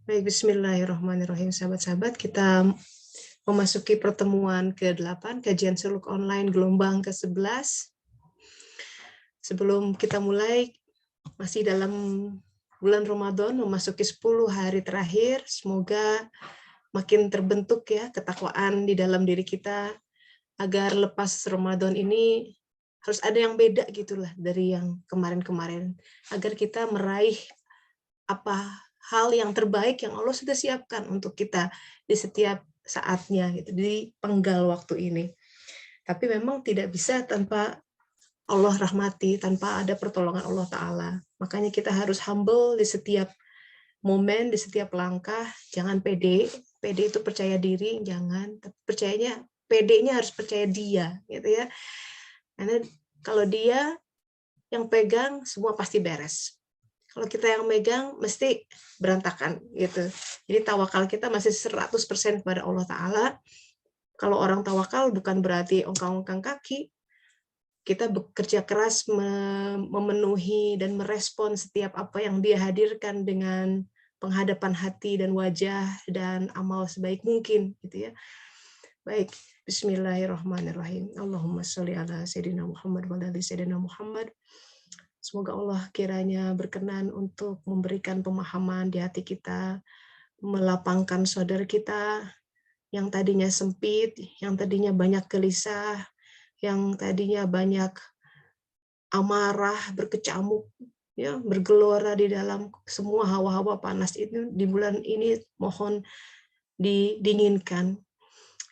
Baik, bismillahirrahmanirrahim. Sahabat-sahabat, kita memasuki pertemuan ke-8, kajian suluk online gelombang ke-11. Sebelum kita mulai, masih dalam bulan Ramadan, memasuki 10 hari terakhir. Semoga makin terbentuk ya ketakwaan di dalam diri kita, agar lepas Ramadan ini harus ada yang beda gitulah dari yang kemarin-kemarin, agar kita meraih apa hal yang terbaik yang Allah sudah siapkan untuk kita di setiap saatnya gitu, di penggal waktu ini. Tapi memang tidak bisa tanpa Allah rahmati, tanpa ada pertolongan Allah Ta'ala. Makanya kita harus humble di setiap momen, di setiap langkah. Jangan pede. Pede itu percaya diri, jangan. Tapi percayanya, pedenya harus percaya dia, gitu ya. Karena kalau dia yang pegang, semua pasti beres. Kalau kita yang megang, mesti berantakan gitu. Jadi tawakal kita masih 100% pada Allah Ta'ala. Kalau orang tawakal bukan berarti ongkang-ongkang kaki. Kita bekerja keras memenuhi dan merespon setiap apa yang dia hadirkan dengan penghadapan hati dan wajah dan amal sebaik mungkin gitu ya. Baik, bismillahirrahmanirrahim. Allahumma sholli ala sayyidina Muhammad wa ala ali sayyidina Muhammad. Semoga Allah kiranya berkenan untuk memberikan pemahaman di hati kita, melapangkan saudara kita yang tadinya sempit, yang tadinya banyak gelisah, yang tadinya banyak amarah, berkecamuk, ya, bergelora di dalam semua hawa-hawa panas itu di bulan ini mohon didinginkan.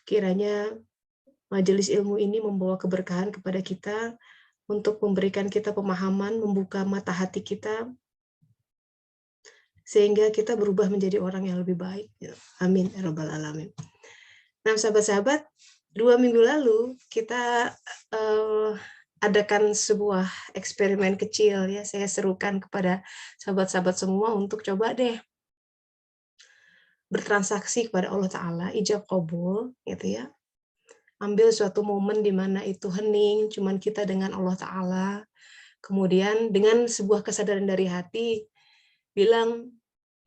Kiranya majelis ilmu ini membawa keberkahan kepada kita, untuk memberikan kita pemahaman, membuka mata hati kita, sehingga kita berubah menjadi orang yang lebih baik. Amin ya rabbal alamin. Nah, sahabat-sahabat, 2 minggu lalu kita adakan sebuah eksperimen kecil ya. Saya serukan kepada sahabat-sahabat semua untuk coba deh bertransaksi kepada Allah Ta'ala, ijab qabul gitu ya. Ambil suatu momen di mana itu hening, cuman kita dengan Allah Ta'ala. Kemudian dengan sebuah kesadaran dari hati, bilang,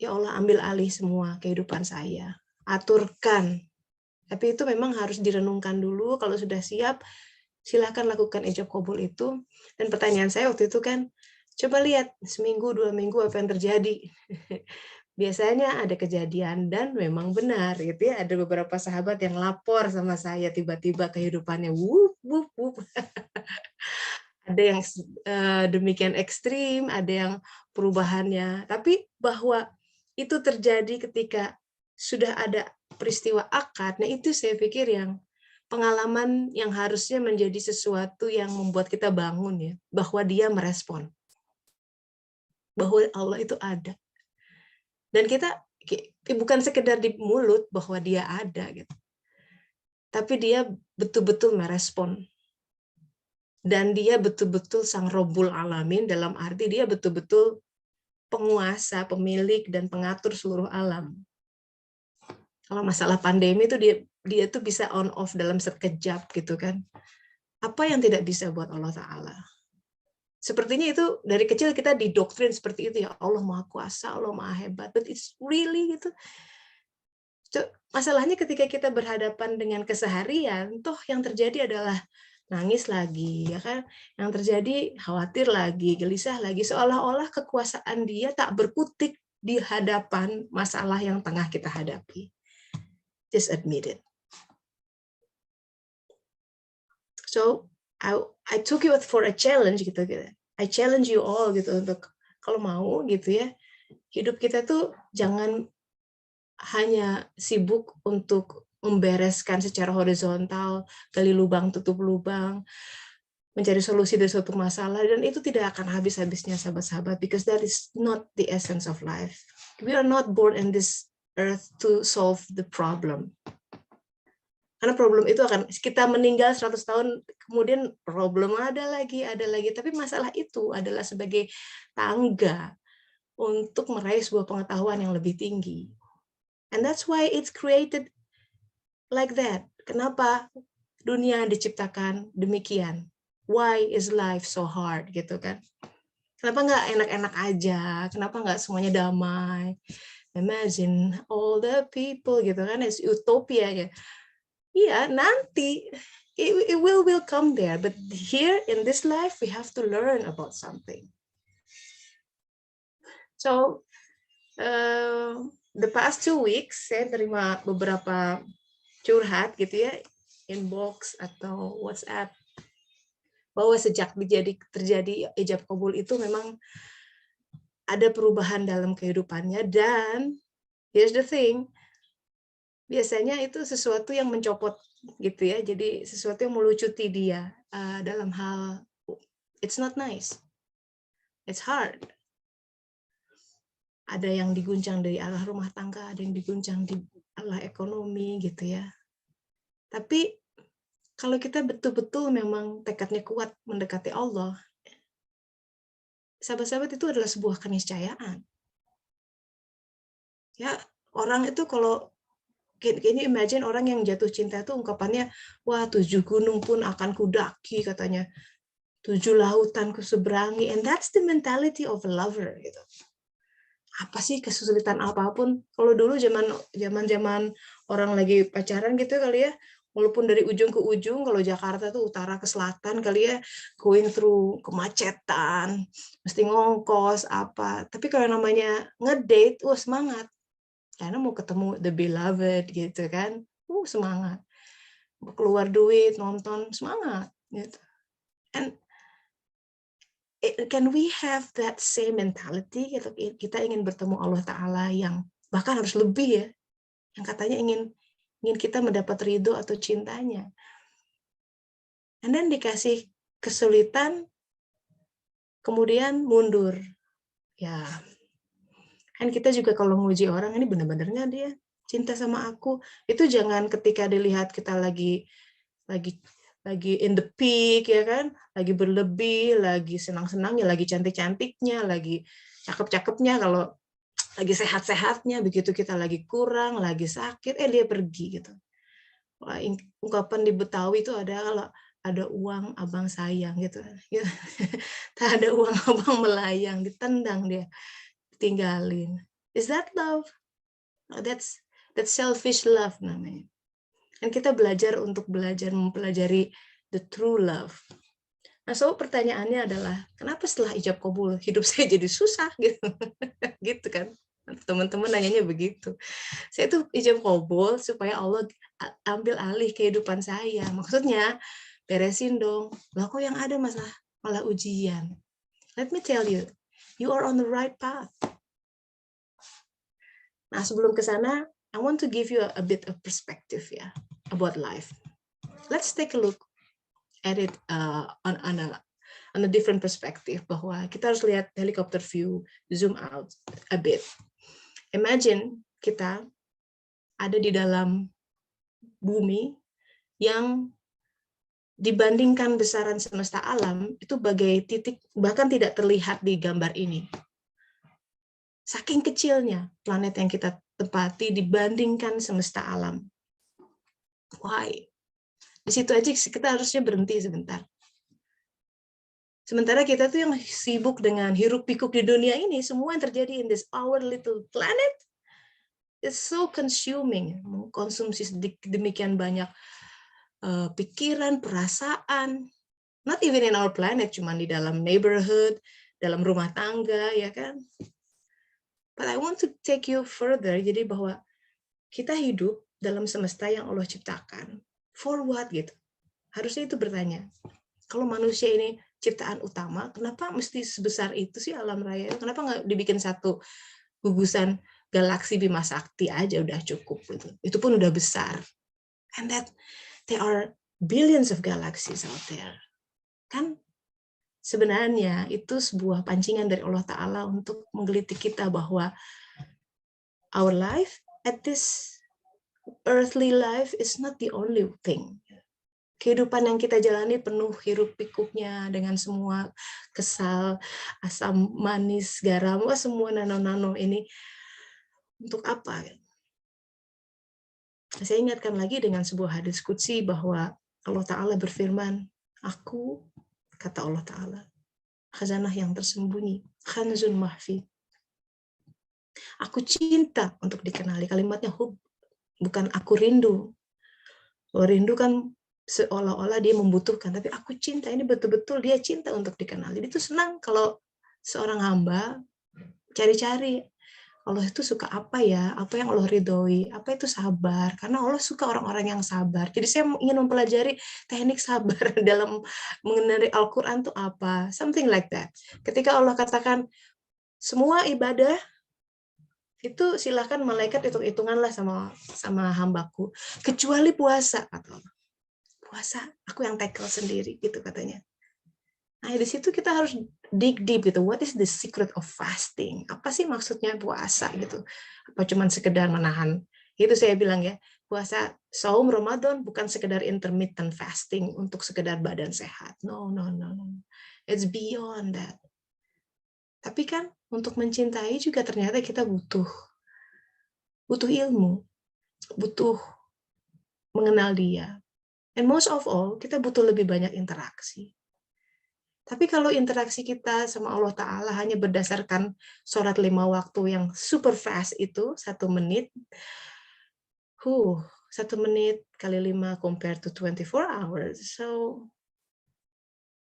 ya Allah, ambil alih semua kehidupan saya. Aturkan. Tapi itu memang harus direnungkan dulu. Kalau sudah siap, silakan lakukan ijab qabul itu. Dan pertanyaan saya waktu itu kan, coba lihat seminggu, 2 minggu apa yang terjadi. Biasanya ada kejadian dan memang benar gitu ya. Ada beberapa sahabat yang lapor sama saya tiba-tiba kehidupannya wup wup wup. Ada yang demikian ekstrim, ada yang perubahannya. Tapi bahwa itu terjadi ketika sudah ada peristiwa akad, nah itu saya pikir yang pengalaman yang harusnya menjadi sesuatu yang membuat kita bangun ya, bahwa dia merespon. Bahwa Allah itu ada. Dan kita bukan sekedar di mulut bahwa dia ada gitu. Tapi dia betul-betul merespon. Dan dia betul-betul sang Rabbul Alamin, dalam arti dia betul-betul penguasa, pemilik, dan pengatur seluruh alam. Kalau masalah pandemi itu dia tuh bisa on off dalam sekejap gitu kan. Apa yang tidak bisa buat Allah Ta'ala? Sepertinya itu dari kecil kita didoktrin seperti itu ya, Allah Maha Kuasa, Allah Maha Hebat, but it's really gitu. Masalahnya ketika kita berhadapan dengan keseharian, toh yang terjadi adalah nangis lagi, ya kan? Yang terjadi khawatir lagi, gelisah lagi, seolah-olah kekuasaan dia tak berkutik di hadapan masalah yang tengah kita hadapi. Just admit it. So I took it for a challenge gitu. I challenge you all gitu untuk kalau mau gitu ya, hidup kita tuh jangan hanya sibuk untuk membereskan secara horizontal, gali lubang, tutup lubang, mencari solusi dari suatu masalah, dan itu tidak akan habis-habisnya sahabat-sahabat, because that is not the essence of life. We are not born in this earth to solve the problem. Karena problem itu akan, kita meninggal 100 tahun, kemudian problem ada lagi, tapi masalah itu adalah sebagai tangga untuk meraih sebuah pengetahuan yang lebih tinggi. And that's why it's created like that. Kenapa dunia diciptakan demikian? Why is life so hard gitu kan? Kenapa nggak enak-enak aja? Kenapa nggak semuanya damai? Imagine all the people gitu kan, it's utopia ya. Iya, nanti it will come there, but here in this life we have to learn about something. So the past 2 weeks saya terima beberapa curhat gitu ya, inbox atau WhatsApp, bahwa sejak terjadi ijab kabul itu memang ada perubahan dalam kehidupannya, dan here's the thing, biasanya itu sesuatu yang mencopot gitu ya, jadi sesuatu yang melucuti dia dalam hal it's not nice, it's hard. Ada yang diguncang dari arah rumah tangga, ada yang diguncang di arah ekonomi gitu ya. Tapi kalau kita betul-betul memang tekadnya kuat mendekati Allah, sahabat-sahabat, itu adalah sebuah keniscayaan. Ya, orang itu kalau ini imagine orang yang jatuh cinta itu ungkapannya, wah 7 gunung pun akan kudaki katanya, 7 lautan kuseberangi, and that's the mentality of a lover gitu. Apa sih kesulitan apapun? Kalau dulu zaman orang lagi pacaran gitu kali ya, walaupun dari ujung ke ujung, kalau Jakarta tuh utara ke selatan kali ya, going through kemacetan, mesti ngongkos apa. Tapi kalau namanya ngedate, semangat. Karena mau ketemu the beloved gitu kan, semangat. Mau keluar duit, nonton, semangat gitu. And can we have that same mentality? Kita ingin bertemu Allah Ta'ala yang bahkan harus lebih ya, yang katanya ingin kita mendapat ridho atau cintanya. And then dikasih kesulitan, kemudian mundur. Ya, kan kita juga kalau nguji orang, ini benar-benar nggak dia cinta sama aku? Itu jangan ketika dilihat kita lagi in the peak ya kan, lagi berlebih, lagi senang-senangnya, lagi cantik-cantiknya, lagi cakep-cakepnya, kalau lagi sehat-sehatnya, begitu kita lagi kurang, lagi sakit, dia pergi gitu. Wah, ungkapan di Betawi itu ada, kalau ada uang abang sayang gitu. Tak ada uang abang melayang, ditendang dia, tinggalin. Is that love? No, that's selfish love namanya. Dan kita belajar untuk mempelajari the true love. Nah, so pertanyaannya adalah, kenapa setelah ijab kabul hidup saya jadi susah gitu? Gitu kan? Teman-teman nanyanya begitu. Saya tuh ijab kabul supaya Allah ambil alih kehidupan saya. Maksudnya beresin dong. Lah kok yang ada malah ujian. Let me tell you, you are on the right path. Nah, sebelum ke sana, I want to give you a bit of perspective ya about life. Let's take a look at it on a different perspective, bahwa kita harus lihat helicopter view, zoom out a bit. Imagine kita ada di dalam bumi yang dibandingkan besaran semesta alam itu bagai titik, bahkan tidak terlihat di gambar ini. Saking kecilnya planet yang kita tempati dibandingkan semesta alam. Why? Di situ aja kita harusnya berhenti sebentar. Sementara kita tuh yang sibuk dengan hiruk pikuk di dunia ini, semua yang terjadi in this our little planet is so consuming, mengkonsumsi demikian banyak pikiran, perasaan, not even in our planet, cuma di dalam neighborhood, dalam rumah tangga, ya kan? But I want to take you further, jadi bahwa kita hidup dalam semesta yang Allah ciptakan. For what gitu? Harusnya itu bertanya. Kalau manusia ini ciptaan utama, kenapa mesti sebesar itu sih alam raya? Kenapa nggak dibikin satu gugusan galaksi Bima Sakti aja udah cukup gitu. Itu pun udah besar. And that there are billions of galaxies out there. Kan sebenarnya itu sebuah pancingan dari Allah Ta'ala untuk menggelitik kita bahwa our life at this earthly life is not the only thing. Kehidupan yang kita jalani penuh hiruk pikuknya dengan semua kesal, asam, manis, garam, semua nano-nano ini. Untuk apa? Saya ingatkan lagi dengan sebuah hadis qudsi bahwa Allah Ta'ala berfirman, aku, kata Allah Ta'ala, khazanah yang tersembunyi, khanzun mahfi. Aku cinta untuk dikenali. Kalimatnya hub, bukan aku rindu. Kalau rindu kan seolah-olah dia membutuhkan, tapi aku cinta, ini betul-betul dia cinta untuk dikenali. Dia tuh senang kalau seorang hamba cari-cari Allah itu suka apa ya, apa yang Allah ridhoi, apa itu sabar, karena Allah suka orang-orang yang sabar. Jadi saya ingin mempelajari teknik sabar dalam mengenai Al-Quran itu apa, something like that. Ketika Allah katakan semua ibadah itu silahkan malaikat hitung-hitunganlah sama hambaku, kecuali puasa, kata Allah. Puasa aku yang tackle sendiri, gitu katanya. Nah, di situ kita harus dig deep gitu. What is the secret of fasting? Apa sih maksudnya puasa gitu? Apa cuman sekedar menahan? Itu saya bilang ya, puasa saum Ramadan bukan sekedar intermittent fasting untuk sekedar badan sehat. No, no, no, no. It's beyond that. Tapi kan untuk mencintai juga ternyata kita butuh ilmu, butuh mengenal dia. And most of all, kita butuh lebih banyak interaksi. Tapi kalau interaksi kita sama Allah Ta'ala hanya berdasarkan sholat 5 waktu yang super fast itu, 1 menit, 1 menit kali 5 compared to 24 hours. So,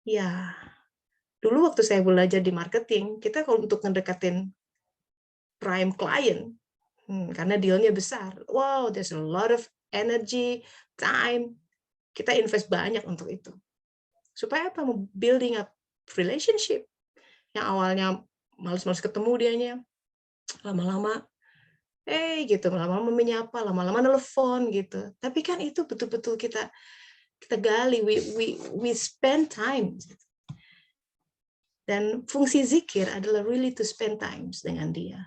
ya, dulu waktu saya belajar di marketing, kita kalau untuk ngedekatin prime client, karena dealnya besar, wow, there's a lot of energy, time, kita invest banyak untuk itu. Supaya apa? Building up relationship. Yang awalnya males-males ketemu dianya, lama-lama gitu, lama-lama menyapa, lama-lama nelfon gitu. Tapi kan itu betul-betul kita gali, we spend time. Dan fungsi zikir adalah really to spend time dengan dia.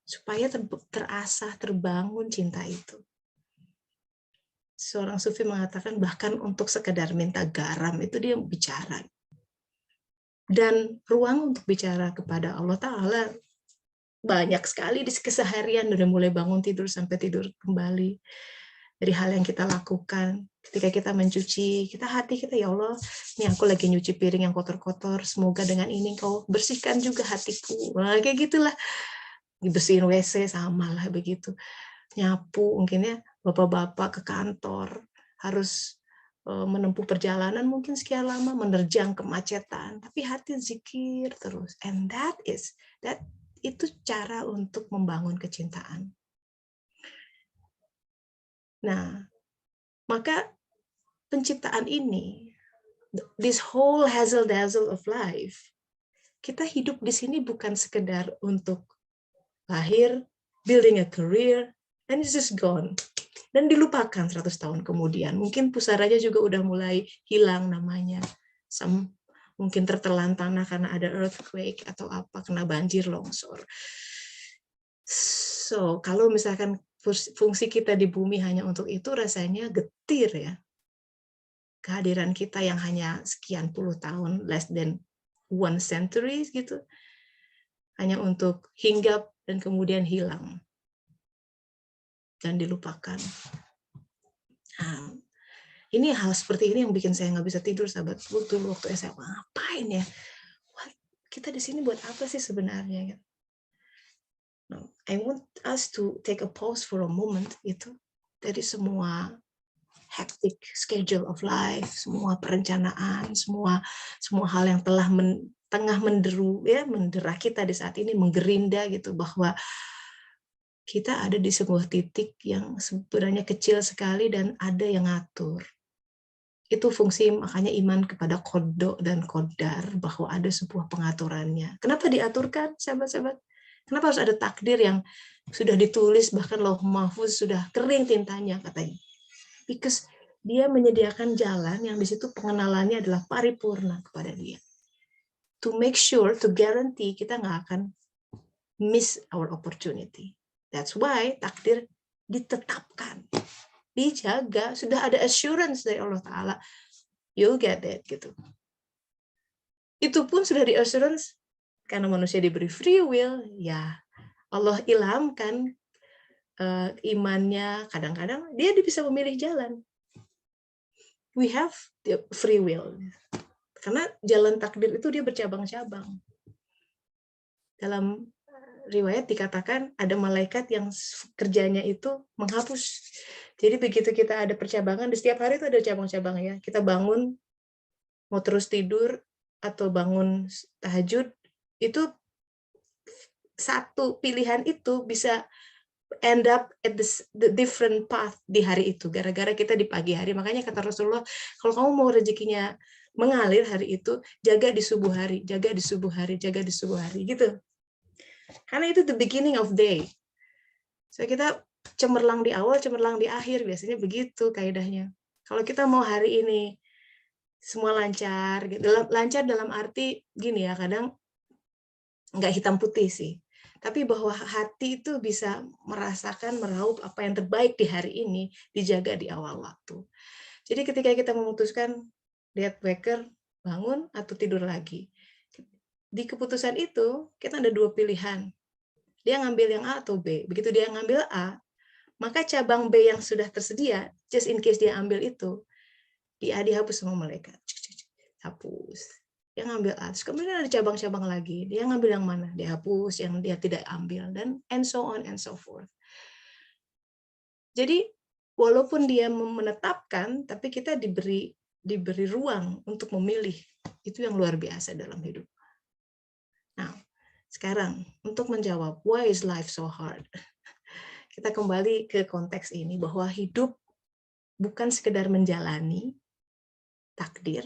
Supaya terasah, terbangun cinta itu. Seorang sufi mengatakan bahkan untuk sekedar minta garam itu dia bicara. Dan ruang untuk bicara kepada Allah Ta'ala banyak sekali di keseharian, dari mulai bangun tidur sampai tidur kembali. Dari hal yang kita lakukan, ketika kita mencuci, hati kita, ya Allah, ini aku lagi nyuci piring yang kotor-kotor, semoga dengan ini Kau bersihkan juga hatiku. Nah, kayak gitulah. Dibersihin WC, sama lah begitu. Nyapu, mungkin ya, bapak-bapak ke kantor, harus menempuh perjalanan mungkin sekian lama, menerjang kemacetan, tapi hati zikir terus. And itu cara untuk membangun kecintaan. Nah, maka penciptaan ini, this whole hassle-dazzle of life, kita hidup di sini bukan sekedar untuk lahir, building a career, and it's just gone. Dan dilupakan 100 tahun kemudian. Mungkin pusaranya juga udah mulai hilang namanya. Mungkin tertelan tanah karena ada earthquake atau apa, kena banjir, longsor. So, kalau misalkan fungsi kita di bumi hanya untuk itu, rasanya getir ya. Kehadiran kita yang hanya sekian puluh tahun, less than 1 century gitu, hanya untuk hinggap dan kemudian hilang dan dilupakan. Nah, ini hal seperti ini yang bikin saya nggak bisa tidur, sahabat. Dulu waktu SMA, ngapain ya? Kita di sini buat apa sih sebenarnya? No, I want us to take a pause for a moment itu dari semua hectic schedule of life, semua perencanaan, semua hal yang tengah mendera kita di saat ini, menggerinda gitu, bahwa kita ada di sebuah titik yang sebenarnya kecil sekali dan ada yang ngatur. Itu fungsi, makanya iman kepada qada dan qadar, bahwa ada sebuah pengaturannya. Kenapa diaturkan, sahabat-sahabat? Kenapa harus ada takdir yang sudah ditulis, bahkan lauh mahfuz sudah kering tintanya katanya? Because dia menyediakan jalan yang di situ pengenalannya adalah paripurna kepada dia. To make sure, to guarantee kita nggak akan miss our opportunity. That's why takdir ditetapkan, dijaga, sudah ada assurance dari Allah Ta'ala. You'll get it gitu. Itu pun sudah di assurance karena manusia diberi free will, ya Allah ilhamkan imannya, kadang-kadang dia bisa memilih jalan. We have the free will. Karena jalan takdir itu dia bercabang-cabang. Dalam riwayat dikatakan ada malaikat yang kerjanya itu menghapus. Jadi begitu kita ada percabangan, di setiap hari itu ada cabang-cabang ya. Kita bangun, mau terus tidur, atau bangun tahajud, itu satu pilihan itu bisa end up at the different path di hari itu. Gara-gara kita di pagi hari. Makanya kata Rasulullah, kalau kamu mau rezekinya mengalir hari itu, jaga di subuh hari, jaga di subuh hari, jaga di subuh hari, gitu. Karena itu the beginning of day. So kita cemerlang di awal, cemerlang di akhir, biasanya begitu kaidahnya. Kalau kita mau hari ini semua lancar, lancar dalam arti gini ya, kadang nggak hitam putih sih, tapi bahwa hati itu bisa merasakan, meraup apa yang terbaik di hari ini, dijaga di awal waktu. Jadi ketika kita memutuskan lihat waker, bangun atau tidur lagi, di keputusan itu kita ada dua pilihan. Dia ngambil yang A atau B. Begitu dia ngambil A, maka cabang B yang sudah tersedia, just in case dia ambil itu, dihapus sama malaikat. Hapus. Dia ngambil A. Kemudian ada cabang-cabang lagi. Dia ngambil yang mana? Dihapus, yang dia tidak ambil. Dan and so on and so forth. Jadi, walaupun dia menetapkan, tapi kita diberi ruang untuk memilih. Itu yang luar biasa dalam hidup. Nah, sekarang untuk menjawab, why is life so hard? Kita kembali ke konteks ini, bahwa hidup bukan sekedar menjalani takdir,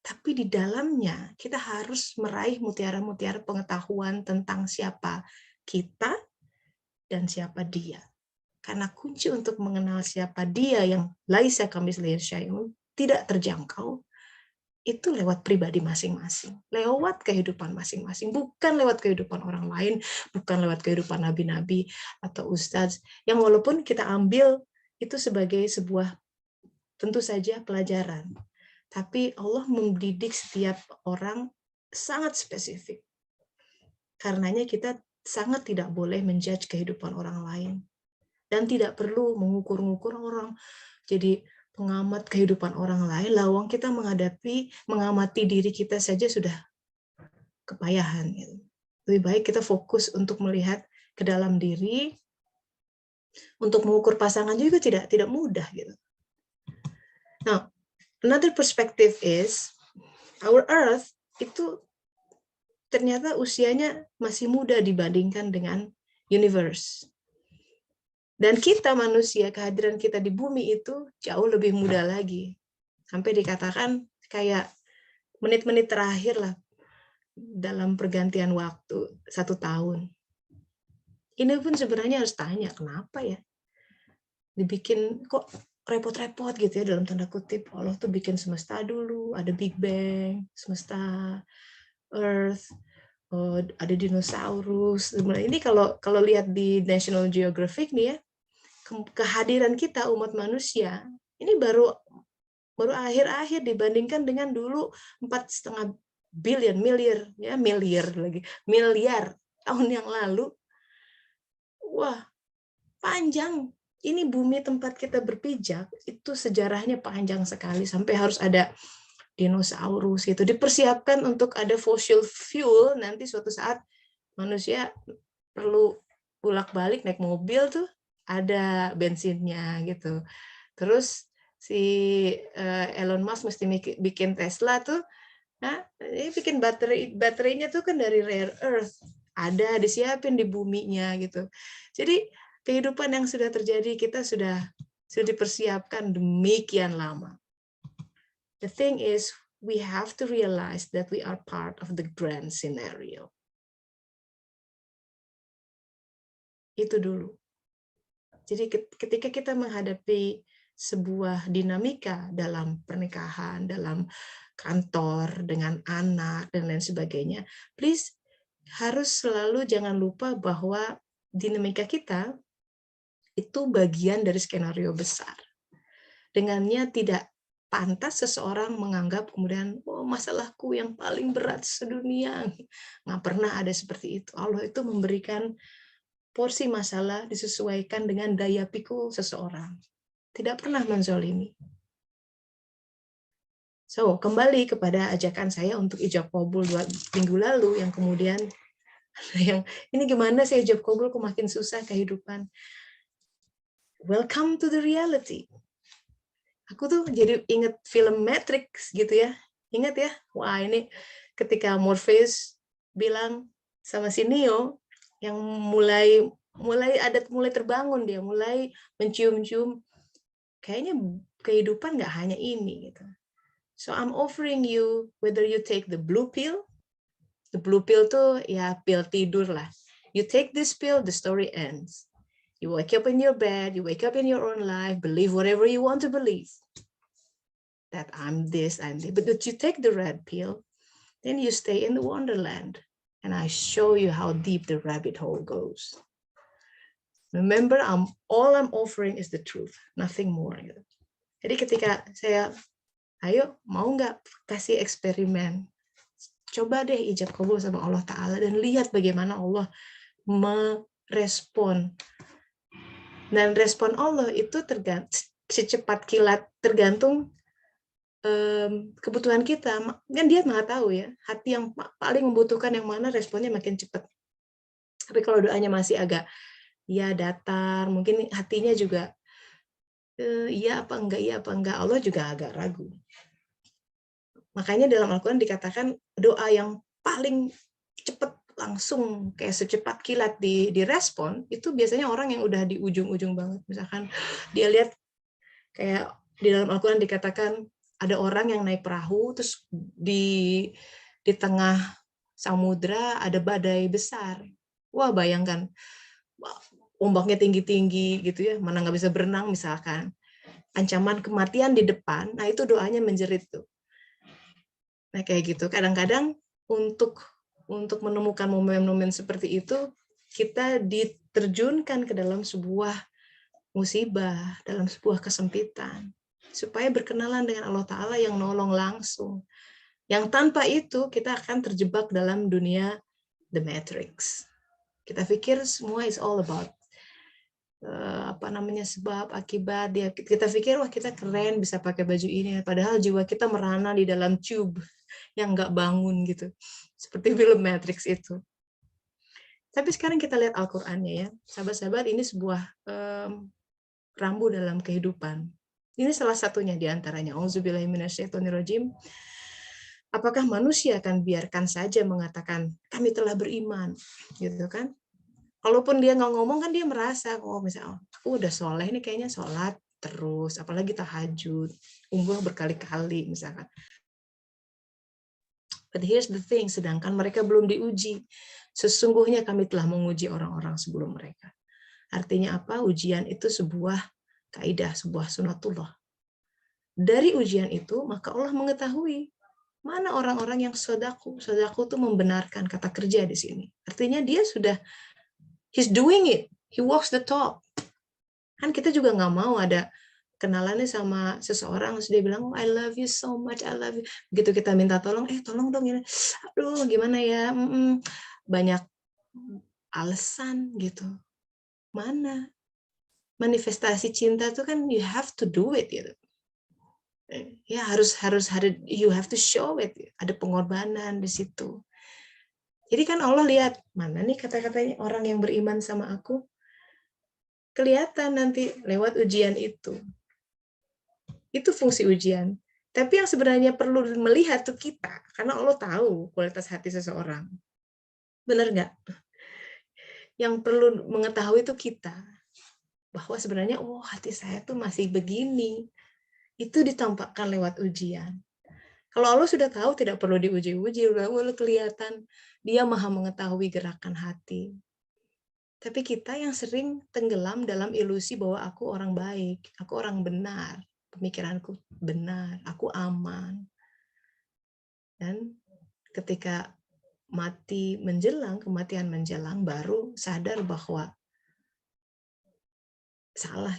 tapi di dalamnya kita harus meraih mutiara-mutiara pengetahuan tentang siapa kita dan siapa dia. Karena kunci untuk mengenal siapa dia yang laisa kamitslihi syai'un, tidak terjangkau, itu lewat pribadi masing-masing, lewat kehidupan masing-masing, bukan lewat kehidupan orang lain, bukan lewat kehidupan nabi-nabi atau ustadz, yang walaupun kita ambil itu sebagai sebuah tentu saja pelajaran. Tapi Allah mendidik setiap orang sangat spesifik. Karenanya kita sangat tidak boleh menjudge kehidupan orang lain. Dan tidak perlu mengukur-ngukur orang. Jadi pengamat kehidupan orang lain, lawang kita mengamati diri kita saja sudah kepayahan. Lebih baik kita fokus untuk melihat ke dalam diri, untuk mengukur pasangan juga tidak mudah gitu. Nah, another perspective is our Earth itu ternyata usianya masih muda dibandingkan dengan universe. Dan kita manusia, kehadiran kita di bumi itu jauh lebih muda lagi. Sampai dikatakan kayak menit-menit terakhir lah dalam pergantian waktu 1 tahun. Ini pun sebenarnya harus tanya, kenapa ya? Dibikin kok repot-repot gitu ya, dalam tanda kutip. Allah tuh bikin semesta dulu, ada Big Bang, semesta Earth, ada dinosaurus. Ini kalau lihat di National Geographic nih ya, kehadiran kita umat manusia ini baru akhir-akhir dibandingkan dengan dulu 4,5 miliar tahun yang lalu. Wah, panjang. Ini bumi tempat kita berpijak itu sejarahnya panjang sekali, sampai harus ada dinosaurus gitu, dipersiapkan untuk ada fossil fuel. Nanti suatu saat manusia perlu bolak-balik naik mobil tuh ada bensinnya gitu. Terus si Elon Musk mesti bikin Tesla tuh, ini bikin baterainya tuh kan dari rare earth, ada disiapin di buminya gitu. Jadi kehidupan yang sudah terjadi kita sudah dipersiapkan demikian lama. The thing is, we have to realize that we are part of the grand scenario. Itu dulu. Jadi ketika kita menghadapi sebuah dinamika dalam pernikahan, dalam kantor, dengan anak, dan lain sebagainya, please harus selalu jangan lupa bahwa dinamika kita itu bagian dari skenario besar. Dengannya tidak pantas seseorang menganggap kemudian, oh masalahku yang paling berat sedunia. Nggak pernah ada seperti itu. Allah itu memberikan porsi masalah disesuaikan dengan daya pikul seseorang. Tidak pernah menzolimi. So, kembali kepada ajakan saya untuk ijab kabul 2 minggu lalu, yang kemudian yang ini gimana sih ijab kabul kok makin susah kehidupan. Welcome to the reality. Aku tuh jadi inget film Matrix gitu ya. Ingat ya? Wah, ini ketika Morpheus bilang sama si Neo yang mulai terbangun, dia mulai mencium-cium kayaknya kehidupan nggak hanya ini gitu. So I'm offering you whether you take the blue pill. The blue pill tuh ya pil tidur lah. You take this pill, the story ends. You wake up in your bed, you wake up in your own life, believe whatever you want to believe. That I'm this, I'm this. But you take the red pill, then you stay in the wonderland. And I show you how deep the rabbit hole goes. Remember, all I'm offering is the truth, nothing more. Jadi ketika saya, ayo mau nggak kasih eksperimen, coba deh ijab kabul sama Allah Ta'ala dan lihat bagaimana Allah merespon. Dan respon Allah itu secepat kilat, tergantung kebutuhan kita. Kan dia Maha tahu ya, hati yang paling membutuhkan yang mana responnya makin cepat. Tapi kalau doanya masih agak ya datar, mungkin hatinya juga iya apa enggak, Allah juga agak ragu. Makanya dalam Al-Quran dikatakan doa yang paling cepat langsung kayak secepat kilat direspon itu biasanya orang yang udah di ujung-ujung banget. Misalkan dia lihat kayak di dalam Al-Quran dikatakan ada orang yang naik perahu terus di tengah samudra ada badai besar. Wah, bayangkan ombaknya tinggi-tinggi gitu ya, mana nggak bisa berenang misalkan. Ancaman kematian di depan, nah itu doanya menjerit tuh. Nah kayak gitu. Kadang-kadang untuk menemukan momen-momen seperti itu, kita diterjunkan ke dalam sebuah musibah, dalam sebuah kesempitan, supaya berkenalan dengan Allah Ta'ala yang nolong langsung. Yang tanpa itu, kita akan terjebak dalam dunia The Matrix. Kita pikir semua is all about sebab akibat, dia kita pikir wah kita keren bisa pakai baju ini, padahal jiwa kita merana di dalam tube yang nggak bangun gitu, seperti film Matrix itu. Tapi sekarang kita lihat Al-Qur'annya ya, sahabat-sahabat, ini sebuah rambu dalam kehidupan. Ini salah satunya di antaranya. Auzubillahiminasyaitonirrajim. Apakah manusia akan biarkan saja mengatakan kami telah beriman, gitu kan? Kalaupun dia nggak ngomong kan dia merasa, oh misalnya aku udah soleh ini kayaknya sholat terus, apalagi tahajud, umroh berkali-kali misalkan. But here's the thing, sedangkan mereka belum diuji. Sesungguhnya kami telah menguji orang-orang sebelum mereka. Artinya apa? Ujian itu sebuah kaidah, sebuah sunatullah. Dari ujian itu, maka Allah mengetahui mana orang-orang yang sodaku. Sodaku itu membenarkan kata kerja di sini. Artinya dia sudah he's doing it. He walks the talk. Kan kita juga nggak mau ada kenalannya sama seseorang, terus dia bilang, oh, I love you so much, I love you. Begitu kita minta tolong, tolong dong, ini. Aduh, gimana ya? Banyak alasan gitu. Mana? Manifestasi cinta itu kan you have to do it gitu. Ya harus you have to show it. Ada pengorbanan di situ. Jadi kan Allah lihat, mana nih kata-katanya orang yang beriman sama aku? Kelihatan nanti lewat ujian itu. Itu fungsi ujian. Tapi yang sebenarnya perlu melihat tuh kita, karena Allah tahu kualitas hati seseorang. Benar nggak? Yang perlu mengetahui itu kita. Bahwa sebenarnya, oh hati saya tuh masih begini. Itu ditampakkan lewat ujian. Kalau Allah sudah tahu, tidak perlu diuji-uji, udah kelihatan. Dia maha mengetahui gerakan hati. Tapi kita yang sering tenggelam dalam ilusi bahwa aku orang baik, aku orang benar, pemikiranku benar, aku aman. Dan ketika kematian menjelang, baru sadar bahwa salah.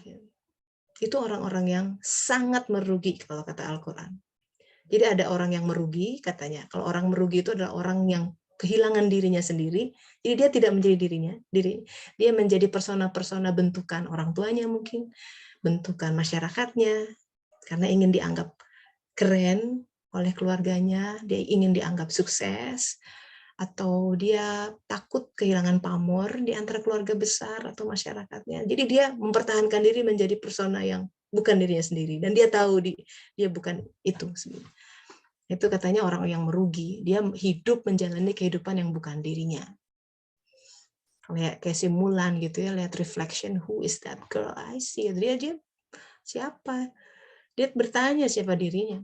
Itu orang-orang yang sangat merugi kalau kata Al-Quran. Jadi ada orang yang merugi, katanya. Kalau orang merugi itu adalah orang yang kehilangan dirinya sendiri, jadi dia tidak menjadi dia menjadi persona-persona bentukan orang tuanya mungkin, bentukan masyarakatnya, karena ingin dianggap keren oleh keluarganya, dia ingin dianggap sukses, atau dia takut kehilangan pamor di antara keluarga besar atau masyarakatnya. Jadi dia mempertahankan diri menjadi persona yang bukan dirinya sendiri, dan dia tahu dia bukan itu sebenarnya. Itu katanya orang yang merugi, dia hidup menjalani kehidupan yang bukan dirinya. Kayak si Mulan gitu ya, lihat reflection, who is that girl I see? Dia siapa? Dia bertanya siapa dirinya.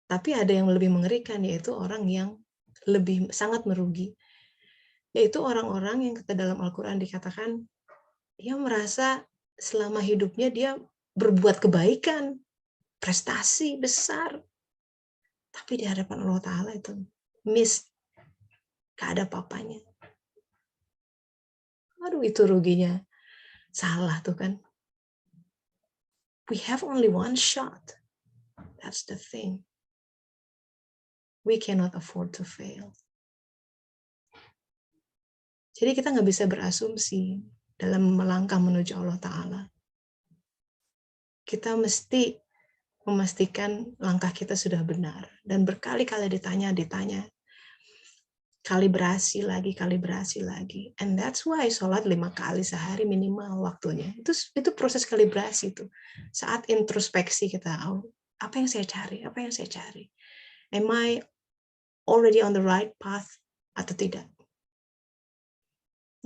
Tapi ada yang lebih mengerikan, yaitu orang yang lebih sangat merugi. Yaitu orang-orang yang kata dalam Al-Quran dikatakan, dia merasa selama hidupnya dia berbuat kebaikan, prestasi besar. Tapi di hadapan Allah Ta'ala itu miss, gak ada apa-apanya. Aduh, itu ruginya. Salah tuh kan. We have only one shot. That's the thing. We cannot afford to fail. Jadi kita nggak bisa berasumsi dalam melangkah menuju Allah Ta'ala. Kita mesti memastikan langkah kita sudah benar. Dan berkali-kali ditanya. Kalibrasi lagi. And that's why sholat 5 kali sehari minimal waktunya. Itu proses kalibrasi itu. Saat introspeksi kita, apa yang saya cari? Am I already on the right path atau tidak?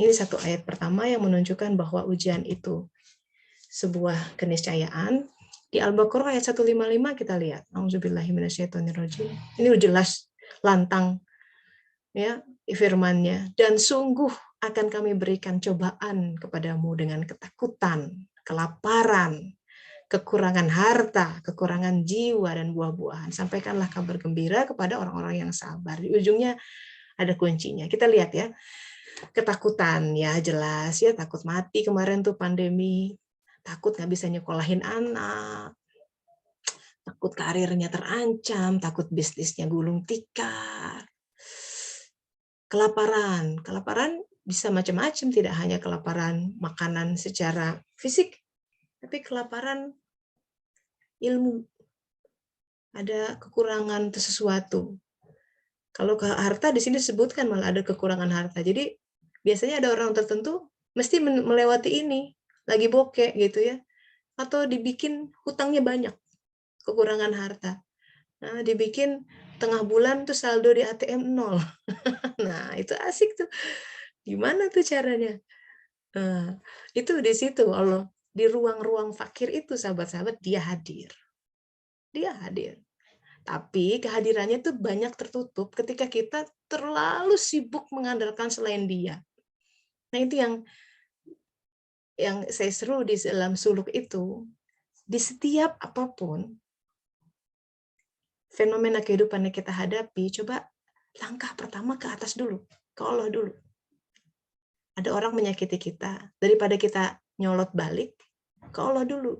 Ini satu ayat pertama yang menunjukkan bahwa ujian itu sebuah keniscayaan. Di Al-Baqarah ayat 155 kita lihat. Auzubillahi minasyaitonirrajim. Ini jelas lantang ya firman-Nya, dan sungguh akan kami berikan cobaan kepadamu dengan ketakutan, kelaparan, kekurangan harta, kekurangan jiwa dan buah-buahan. Sampaikanlah kabar gembira kepada orang-orang yang sabar. Di ujungnya ada kuncinya. Kita lihat ya. Ketakutan ya jelas ya, takut mati kemarin tuh pandemi, takut nggak bisa nyekolahin anak, takut karirnya terancam, takut bisnisnya gulung tikar. Kelaparan bisa macam-macam, tidak hanya kelaparan makanan secara fisik, tapi kelaparan ilmu. Ada kekurangan sesuatu. Kalau ke harta di sini disebutkan malah ada kekurangan harta. Jadi biasanya ada orang tertentu mesti melewati ini, lagi bokeh gitu ya, atau dibikin hutangnya banyak, kekurangan harta. Nah, dibikin tengah bulan tuh saldo di ATM 0. Nah, itu asik tuh. Gimana tuh caranya? Nah, itu di situ Allah, di ruang-ruang fakir itu sahabat-sahabat dia hadir. Dia hadir. Tapi kehadirannya tuh banyak tertutup ketika kita terlalu sibuk mengandalkan selain dia. Nah, itu yang saya seru di dalam suluk itu, di setiap apapun fenomena kehidupan yang kita hadapi, coba langkah pertama ke atas dulu, ke Allah dulu. Ada orang menyakiti kita, daripada kita nyolot balik, ke Allah dulu.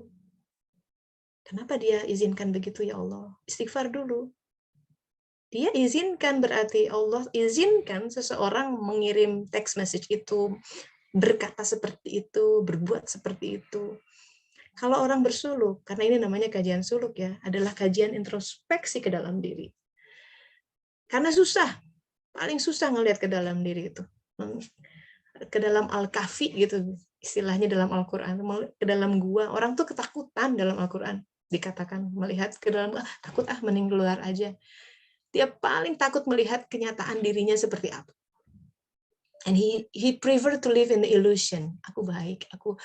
Kenapa dia izinkan begitu ya Allah? Istighfar dulu. Dia izinkan, berarti Allah izinkan seseorang mengirim text message itu, berkata seperti itu, berbuat seperti itu. Kalau orang bersuluk, karena ini namanya kajian suluk ya, adalah kajian introspeksi ke dalam diri. Karena susah, paling susah ngelihat ke dalam diri itu. Ke dalam Al-Kahfi gitu, istilahnya dalam Al-Quran, ke dalam gua. Orang tuh ketakutan dalam Al-Quran. Dikatakan melihat ke dalam, takut mending keluar aja. Dia paling takut melihat kenyataan dirinya seperti apa. And he prefer to live in the illusion. Aku baik, aku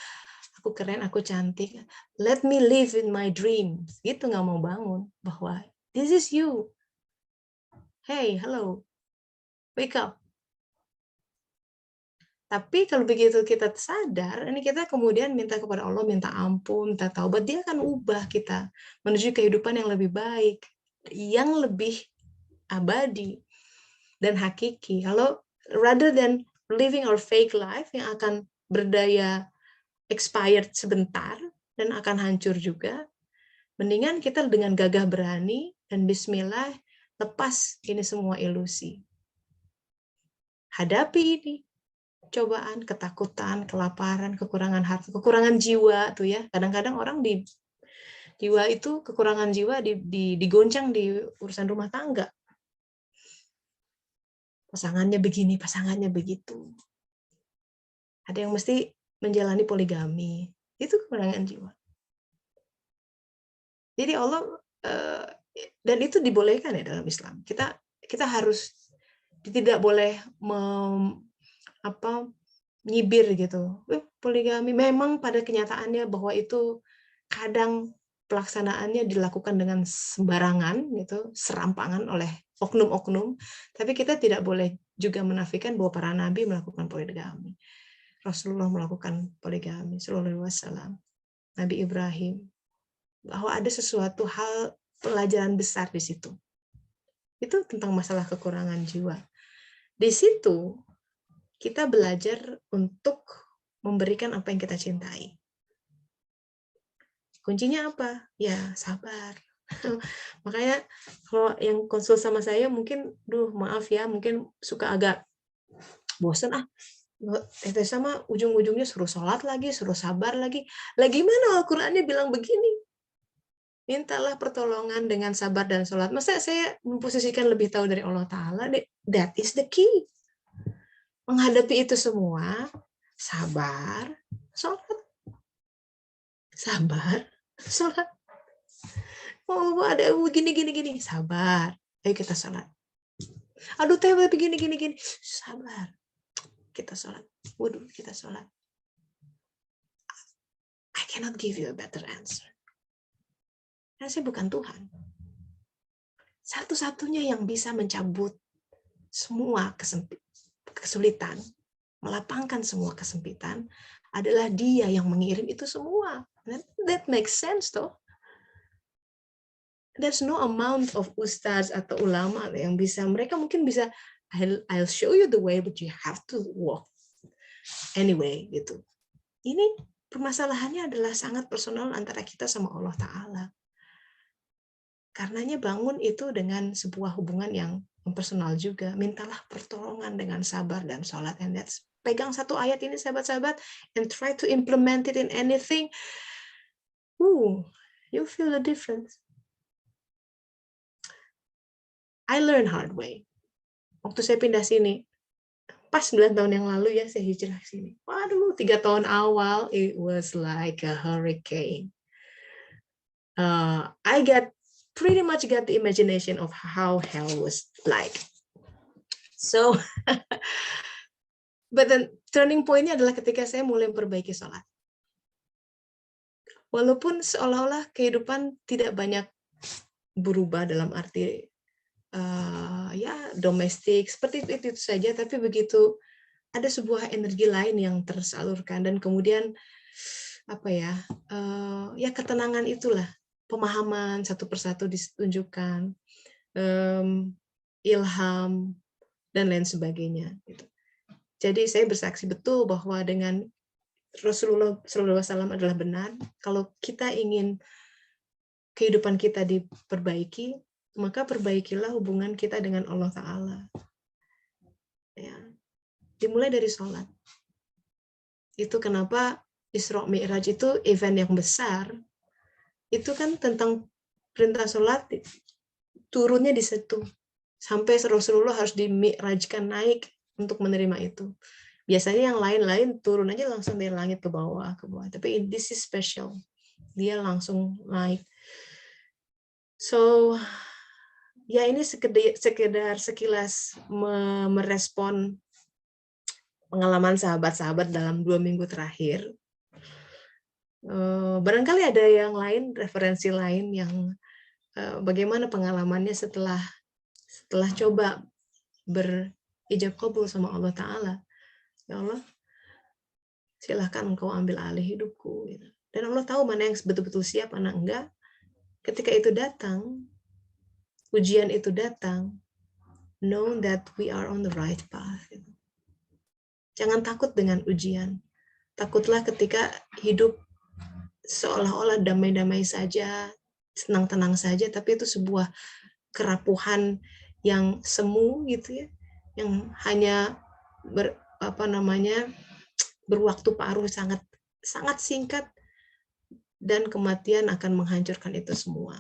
keren, aku cantik. Let me live in my dreams. Gitu, nggak mau bangun bahwa this is you. Hey, hello, wake up. Tapi kalau begitu kita sadar, ini kita kemudian minta kepada Allah, minta ampun, minta taubat, dia akan ubah kita menuju kehidupan yang lebih baik, yang lebih abadi dan hakiki. Kalau rather than living our fake life yang akan berdaya expired sebentar dan akan hancur juga, mendingan kita dengan gagah berani dan bismillah lepas ini semua ilusi. Hadapi ini cobaan, ketakutan, kelaparan, kekurangan harta, kekurangan jiwa tuh ya. Kadang-kadang orang Jiwa itu, kekurangan jiwa digoncang di urusan rumah tangga. Pasangannya begini, pasangannya begitu. Ada yang mesti menjalani poligami. Itu kekurangan jiwa. Jadi Allah, dan itu dibolehkan ya dalam Islam. Kita harus tidak boleh nyibir gitu. Poligami memang pada kenyataannya bahwa itu kadang pelaksanaannya dilakukan dengan sembarangan gitu, serampangan oleh oknum-oknum, tapi kita tidak boleh juga menafikan bahwa para nabi melakukan poligami. Rasulullah melakukan poligami sallallahu alaihi wasallam. Nabi Ibrahim, bahwa ada sesuatu hal pelajaran besar di situ. Itu tentang masalah kekurangan jiwa. Di situ kita belajar untuk memberikan apa yang kita cintai. Kuncinya apa? Ya, sabar. Makanya kalau yang konsul sama saya mungkin, maaf ya, mungkin suka agak bosan sama ujung-ujungnya suruh sholat lagi, suruh sabar lagi. Lagi mana Al-Qur'annya bilang begini? Mintalah pertolongan dengan sabar dan sholat. Masa saya memposisikan lebih tahu dari Allah Ta'ala? That is the key. Menghadapi itu semua, sabar, sholat. Sabar, sholat. Oh, ada gini, sabar. Ayo kita sholat. Aduh, teh begini, sabar. Kita sholat. Wudhu, kita sholat. I cannot give you a better answer. Karena saya bukan Tuhan. Satu-satunya yang bisa mencabut semua kesulitan, melapangkan semua kesempitan, adalah Dia yang mengirim itu semua. That makes sense, toh. There's no amount of ustaz atau ulama yang bisa, mereka mungkin bisa, I'll show you the way, but you have to walk anyway, gitu. Ini permasalahannya adalah sangat personal antara kita sama Allah Ta'ala. Karenanya bangun itu dengan sebuah hubungan yang personal juga. Mintalah pertolongan dengan sabar dan sholat. And that's, pegang satu ayat ini sahabat-sahabat, and try to implement it in anything. You feel the difference. I learn hard way. Waktu saya pindah sini, pas 9 tahun yang lalu ya, saya hijrah sini. Waduh, 3 tahun awal, it was like a hurricane. I pretty much got the imagination of how hell was like. So, but the turning point-nya adalah ketika saya mulai memperbaiki sholat. Walaupun seolah-olah kehidupan tidak banyak berubah dalam arti domestik seperti itu saja, tapi begitu ada sebuah energi lain yang tersalurkan, dan kemudian ketenangan itulah, pemahaman satu persatu ditunjukkan, ilham dan lain sebagainya. Jadi saya bersaksi betul bahwa dengan Rasulullah SAW adalah benar. Kalau kita ingin kehidupan kita diperbaiki, maka perbaikilah hubungan kita dengan Allah Ta'ala. Ya. Dimulai dari sholat. Itu kenapa Isra Mi'raj itu event yang besar. Itu kan tentang perintah sholat, turunnya di situ. Sampai Rasulullah harus di-mi'rajkan, naik untuk menerima itu. Biasanya yang lain-lain turun aja langsung dari langit ke bawah. Tapi this is special. Dia langsung naik. So, ya ini sekedar sekilas merespon pengalaman sahabat-sahabat dalam 2 minggu terakhir. Barangkali ada yang lain, referensi lain yang bagaimana pengalamannya setelah coba berijab qabul sama Allah Ta'ala. Ya Allah, silahkan engkau ambil alih hidupku. Dan Allah tahu mana yang betul-betul siap, mana enggak. Ketika itu datang, ujian itu datang, know that we are on the right path. Jangan takut dengan ujian. Takutlah ketika hidup seolah-olah damai-damai saja, senang-tenang saja, tapi itu sebuah kerapuhan yang semu gitu ya, yang hanya berwaktu paruh sangat sangat singkat, dan kematian akan menghancurkan itu semua.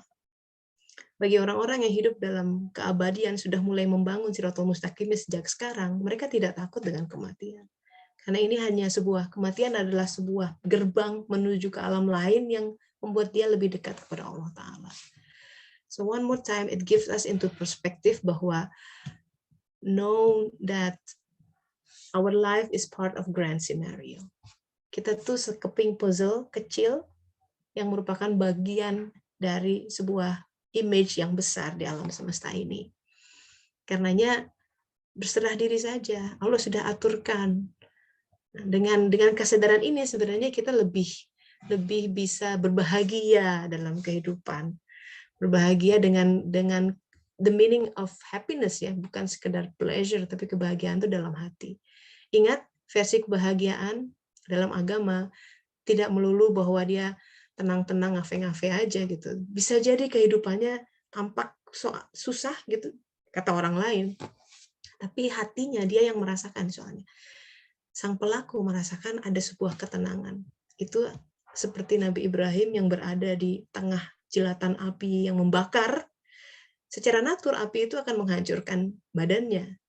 Bagi orang-orang yang hidup dalam keabadian sudah mulai membangun Shirathul Mustaqim sejak sekarang, mereka tidak takut dengan kematian. Karena ini hanya kematian adalah sebuah gerbang menuju ke alam lain yang membuat dia lebih dekat kepada Allah Ta'ala. So one more time, it gives us into perspective bahwa know that our life is part of grand scenario. Kita tuh sekeping puzzle kecil yang merupakan bagian dari sebuah image yang besar di alam semesta ini. Karenanya berserah diri saja. Allah sudah aturkan. Dengan kesadaran ini sebenarnya kita lebih bisa berbahagia dalam kehidupan. Berbahagia dengan the meaning of happiness, ya, bukan sekedar pleasure, tapi kebahagiaan itu dalam hati. Ingat, versi kebahagiaan dalam agama tidak melulu bahwa dia tenang-tenang, ngafe-ngafe aja gitu. Bisa jadi kehidupannya tampak susah gitu, kata orang lain. Tapi hatinya dia yang merasakan soalnya. Sang pelaku merasakan ada sebuah ketenangan. Itu seperti Nabi Ibrahim yang berada di tengah jilatan api yang membakar. Secara natur api itu akan menghancurkan badannya.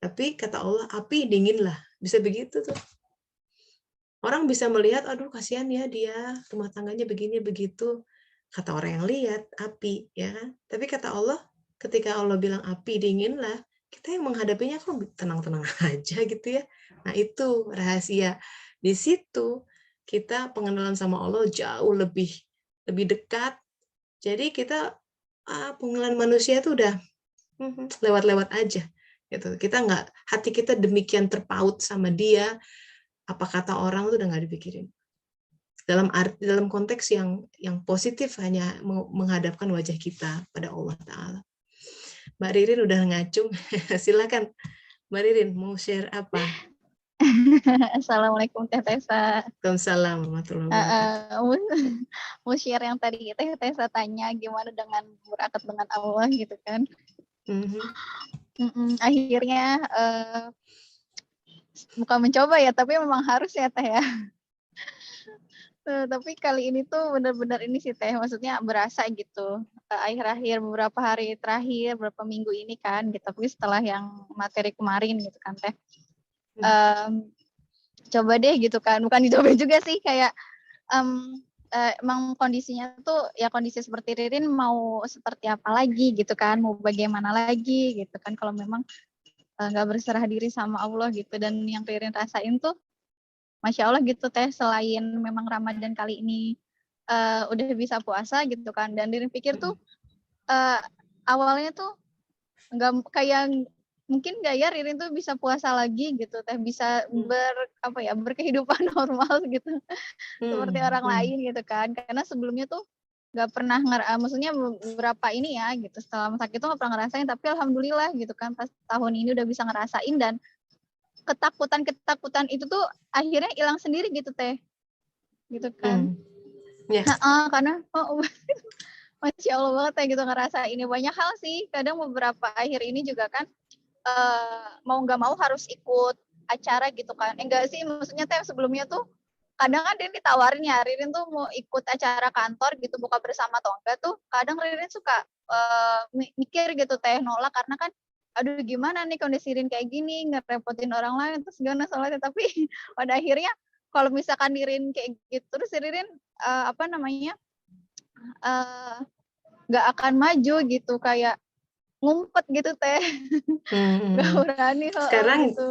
Tapi kata Allah, api dinginlah. Bisa begitu tuh. Orang bisa melihat, aduh kasihan ya dia, rumah tangganya begini begitu. Kata orang yang lihat, api, ya kan? Tapi kata Allah, ketika Allah bilang api dinginlah, kita yang menghadapinya kok tenang-tenang aja gitu ya. Nah itu rahasia. Di situ kita pengenalan sama Allah jauh lebih dekat. Jadi kita pengenalan manusia itu udah lewat-lewat aja. Gitu. Kita nggak, hati kita demikian terpaut sama dia. Apa kata orang itu udah nggak dipikirin. Dalam konteks yang positif, hanya menghadapkan wajah kita pada Allah Ta'ala. Mbak Ririn udah ngacung. Silakan Mbak Ririn, mau share apa? Assalamualaikum Teh Tessa. Waalaikumsalam warahmatullahi wabarakatuh. Mau share yang tadi Teh Tessa tanya gimana dengan berakat dengan Allah gitu kan. Akhirnya bukan mencoba ya, tapi memang harus ya Teh ya. Tapi kali ini tuh benar-benar ini sih Teh, maksudnya berasa gitu. Akhir-akhir beberapa hari terakhir, beberapa minggu ini kan gitu. Tapi setelah yang materi kemarin gitu kan Teh. Coba deh gitu kan, bukan dicoba juga sih, kayak emang kondisinya tuh ya kondisi seperti Ririn mau seperti apa lagi gitu kan, mau bagaimana lagi gitu kan kalau memang nggak berserah diri sama Allah gitu. Dan yang Ririn rasain tuh Masya Allah gitu Teh, selain memang Ramadan kali ini udah bisa puasa gitu kan, dan Ririn pikir tuh awalnya tuh nggak kayak mungkin nggak ya Ririn tuh bisa puasa lagi gitu Teh, bisa berkehidupan normal gitu seperti orang lain gitu kan, karena sebelumnya tuh nggak pernah maksudnya beberapa ini ya gitu, setelah sakit tuh nggak pernah ngerasain, tapi alhamdulillah gitu kan pas tahun ini udah bisa ngerasain, dan ketakutan itu tuh akhirnya hilang sendiri gitu Teh, gitu kan. Karena Masya Allah banget ya gitu ngerasa ini banyak hal sih. Kadang beberapa akhir ini juga kan mau nggak mau harus ikut acara gitu kan. Enggak sih, maksudnya Teh sebelumnya tuh kadang kan Ririn ditawarin ya, Ririn tuh mau ikut acara kantor gitu, buka bersama atau enggak tuh. Kadang Ririn suka mikir gitu Teh, nolak karena kan aduh gimana nih kondisi Ririn kayak gini, ngerepotin orang lain terus gimana soalnya. Tapi pada akhirnya kalau misalkan Ririn kayak gitu terus Ririn nggak akan maju gitu, kayak ngumpet gitu Teh. Nggak berani. Sekarang gitu.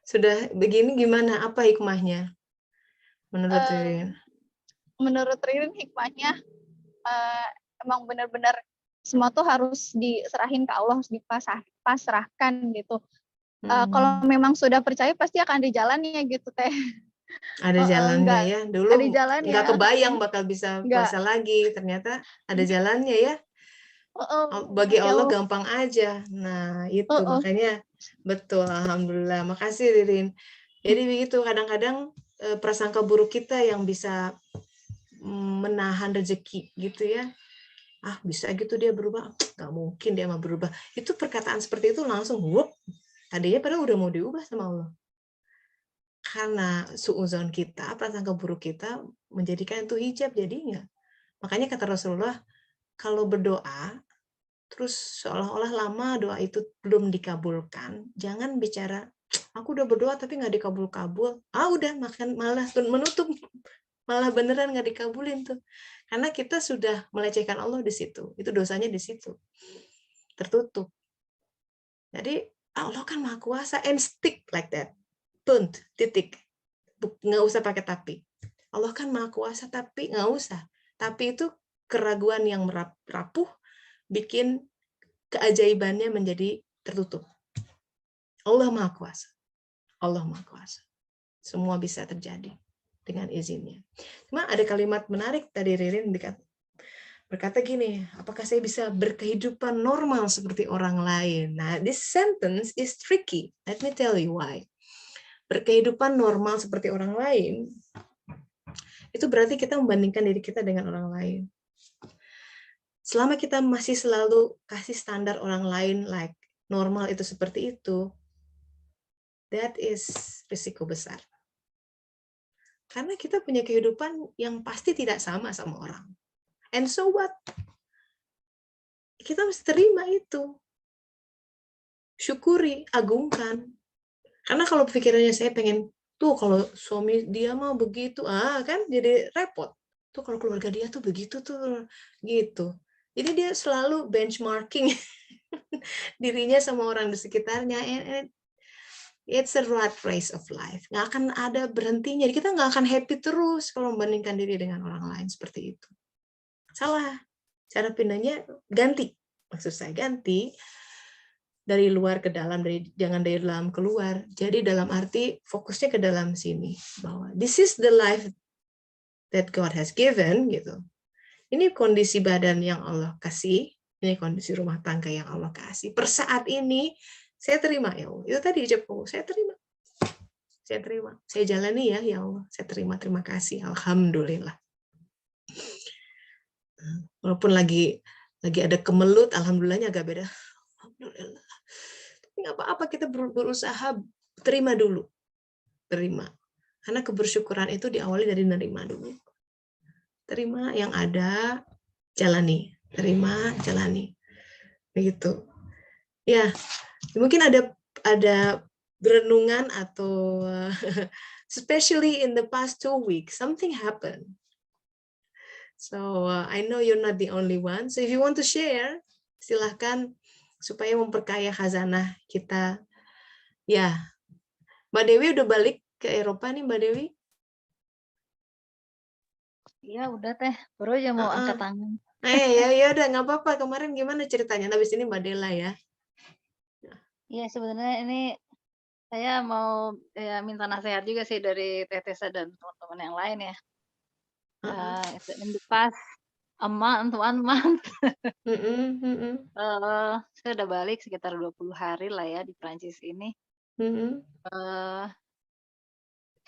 Sudah begini gimana? Apa hikmahnya menurut Ririn? Menurut Ririn hikmahnya emang benar-benar semua tuh harus diserahin ke Allah, harus dipasrahkan gitu. Kalau memang sudah percaya pasti akan dijalani ya gitu Teh. Ada jalannya ya. Dulu nggak kebayang bakal bisa puasa lagi. Ternyata ada jalannya ya. Bagi Allah gampang aja. Nah itu makanya betul. Alhamdulillah. Makasih Ririn. Jadi begitu, kadang-kadang prasangka buruk kita yang bisa menahan rezeki gitu ya. Bisa gitu dia berubah. Nggak mungkin dia mau berubah. Itu perkataan seperti itu langsung tadinya padahal udah mau diubah sama Allah. karena suudzon kita, prasangka buruk kita menjadikan itu hijab jadinya. Makanya kata Rasulullah, kalau berdoa terus seolah-olah lama doa itu belum dikabulkan, jangan bicara, aku udah berdoa tapi nggak dikabul-kabul. Udah malah menutup, malah beneran nggak dikabulin tuh. Karena kita sudah melecehkan Allah di situ. Itu dosanya di situ. Tertutup. Jadi Allah kan Maha Kuasa, and stick like that. Punt, titik. Nggak usah pakai tapi. Allah kan Maha Kuasa, tapi nggak usah. Tapi itu keraguan yang rapuh bikin keajaibannya menjadi tertutup. Allah Maha Kuasa. Allah Maha Kuasa. Semua bisa terjadi dengan izinnya. Cuma ada kalimat menarik tadi Ririn berkata gini, apakah saya bisa berkehidupan normal seperti orang lain? Nah, this sentence is tricky. Let me tell you why. Berkehidupan normal seperti orang lain, itu berarti kita membandingkan diri kita dengan orang lain. Selama kita masih selalu kasih standar orang lain like normal itu seperti itu, that is risiko besar. Karena kita punya kehidupan yang pasti tidak sama orang. And so what? Kita mesti terima itu. Syukuri, agungkan. Karena kalau pikirannya saya pengen, tuh kalau suami dia mau begitu, kan jadi repot. Tuh kalau keluarga dia tuh begitu tuh, gitu. Jadi dia selalu benchmarking dirinya sama orang di sekitarnya. And it's a rat race of life. Nggak akan ada berhentinya. Kita nggak akan happy terus kalau membandingkan diri dengan orang lain seperti itu. Salah. Cara pindahnya ganti. Maksud saya ganti dari luar ke dalam, jangan dari dalam keluar. Jadi dalam arti fokusnya ke dalam sini. Bahwa this is the life that God has given, gitu. Ini kondisi badan yang Allah kasih. Ini kondisi rumah tangga yang Allah kasih. Per saat ini, saya terima ya Allah. Itu tadi ucapku, saya terima. Saya terima. Saya jalani ya Allah. Saya terima kasih. Alhamdulillah. Walaupun lagi ada kemelut, alhamdulillahnya agak beda. Alhamdulillah. Tapi nggak apa-apa, kita berusaha terima dulu. Terima. Karena kebersyukuran itu diawali dari menerima dulu. Terima yang ada, jalani. Terima, jalani. Begitu. Ya, mungkin ada berenungan atau especially in the past 2 weeks, something happened. So I know you're not the only one. So if you want to share, silahkan supaya memperkaya khazanah kita. Ya, Mbak Dewi udah balik ke Eropa nih, Mbak Dewi? Iya udah teh, baru aja mau angkat tangan. Ya udah nggak apa-apa. Kemarin gimana ceritanya? Habis ini Mbak Dela ya. Iya sebenarnya ini saya mau minta nasihat juga sih dari Tetesa dan teman-teman yang lain ya. In the past a month, 1 month, saya udah balik sekitar 20 hari lah ya di Prancis ini.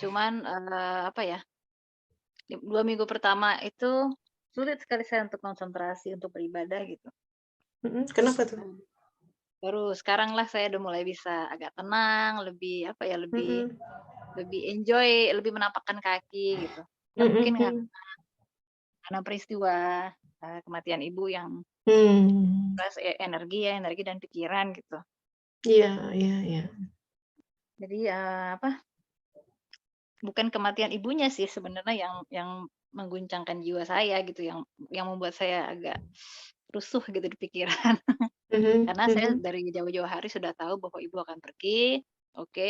Cuman apa ya, 2 minggu pertama itu sulit sekali saya untuk konsentrasi untuk beribadah gitu. Kenapa tuh? Baru sekarang lah saya udah mulai bisa agak tenang, lebih apa ya, lebih enjoy, lebih menampakkan kaki gitu. Ya mungkin karena peristiwa kematian ibu yang energi dan pikiran gitu. Iya. Jadi apa? Bukan kematian ibunya sih sebenarnya yang mengguncangkan jiwa saya gitu, yang membuat saya agak rusuh gitu di pikiran. Karena saya dari jauh-jauh hari sudah tahu bahwa ibu akan pergi. Oke,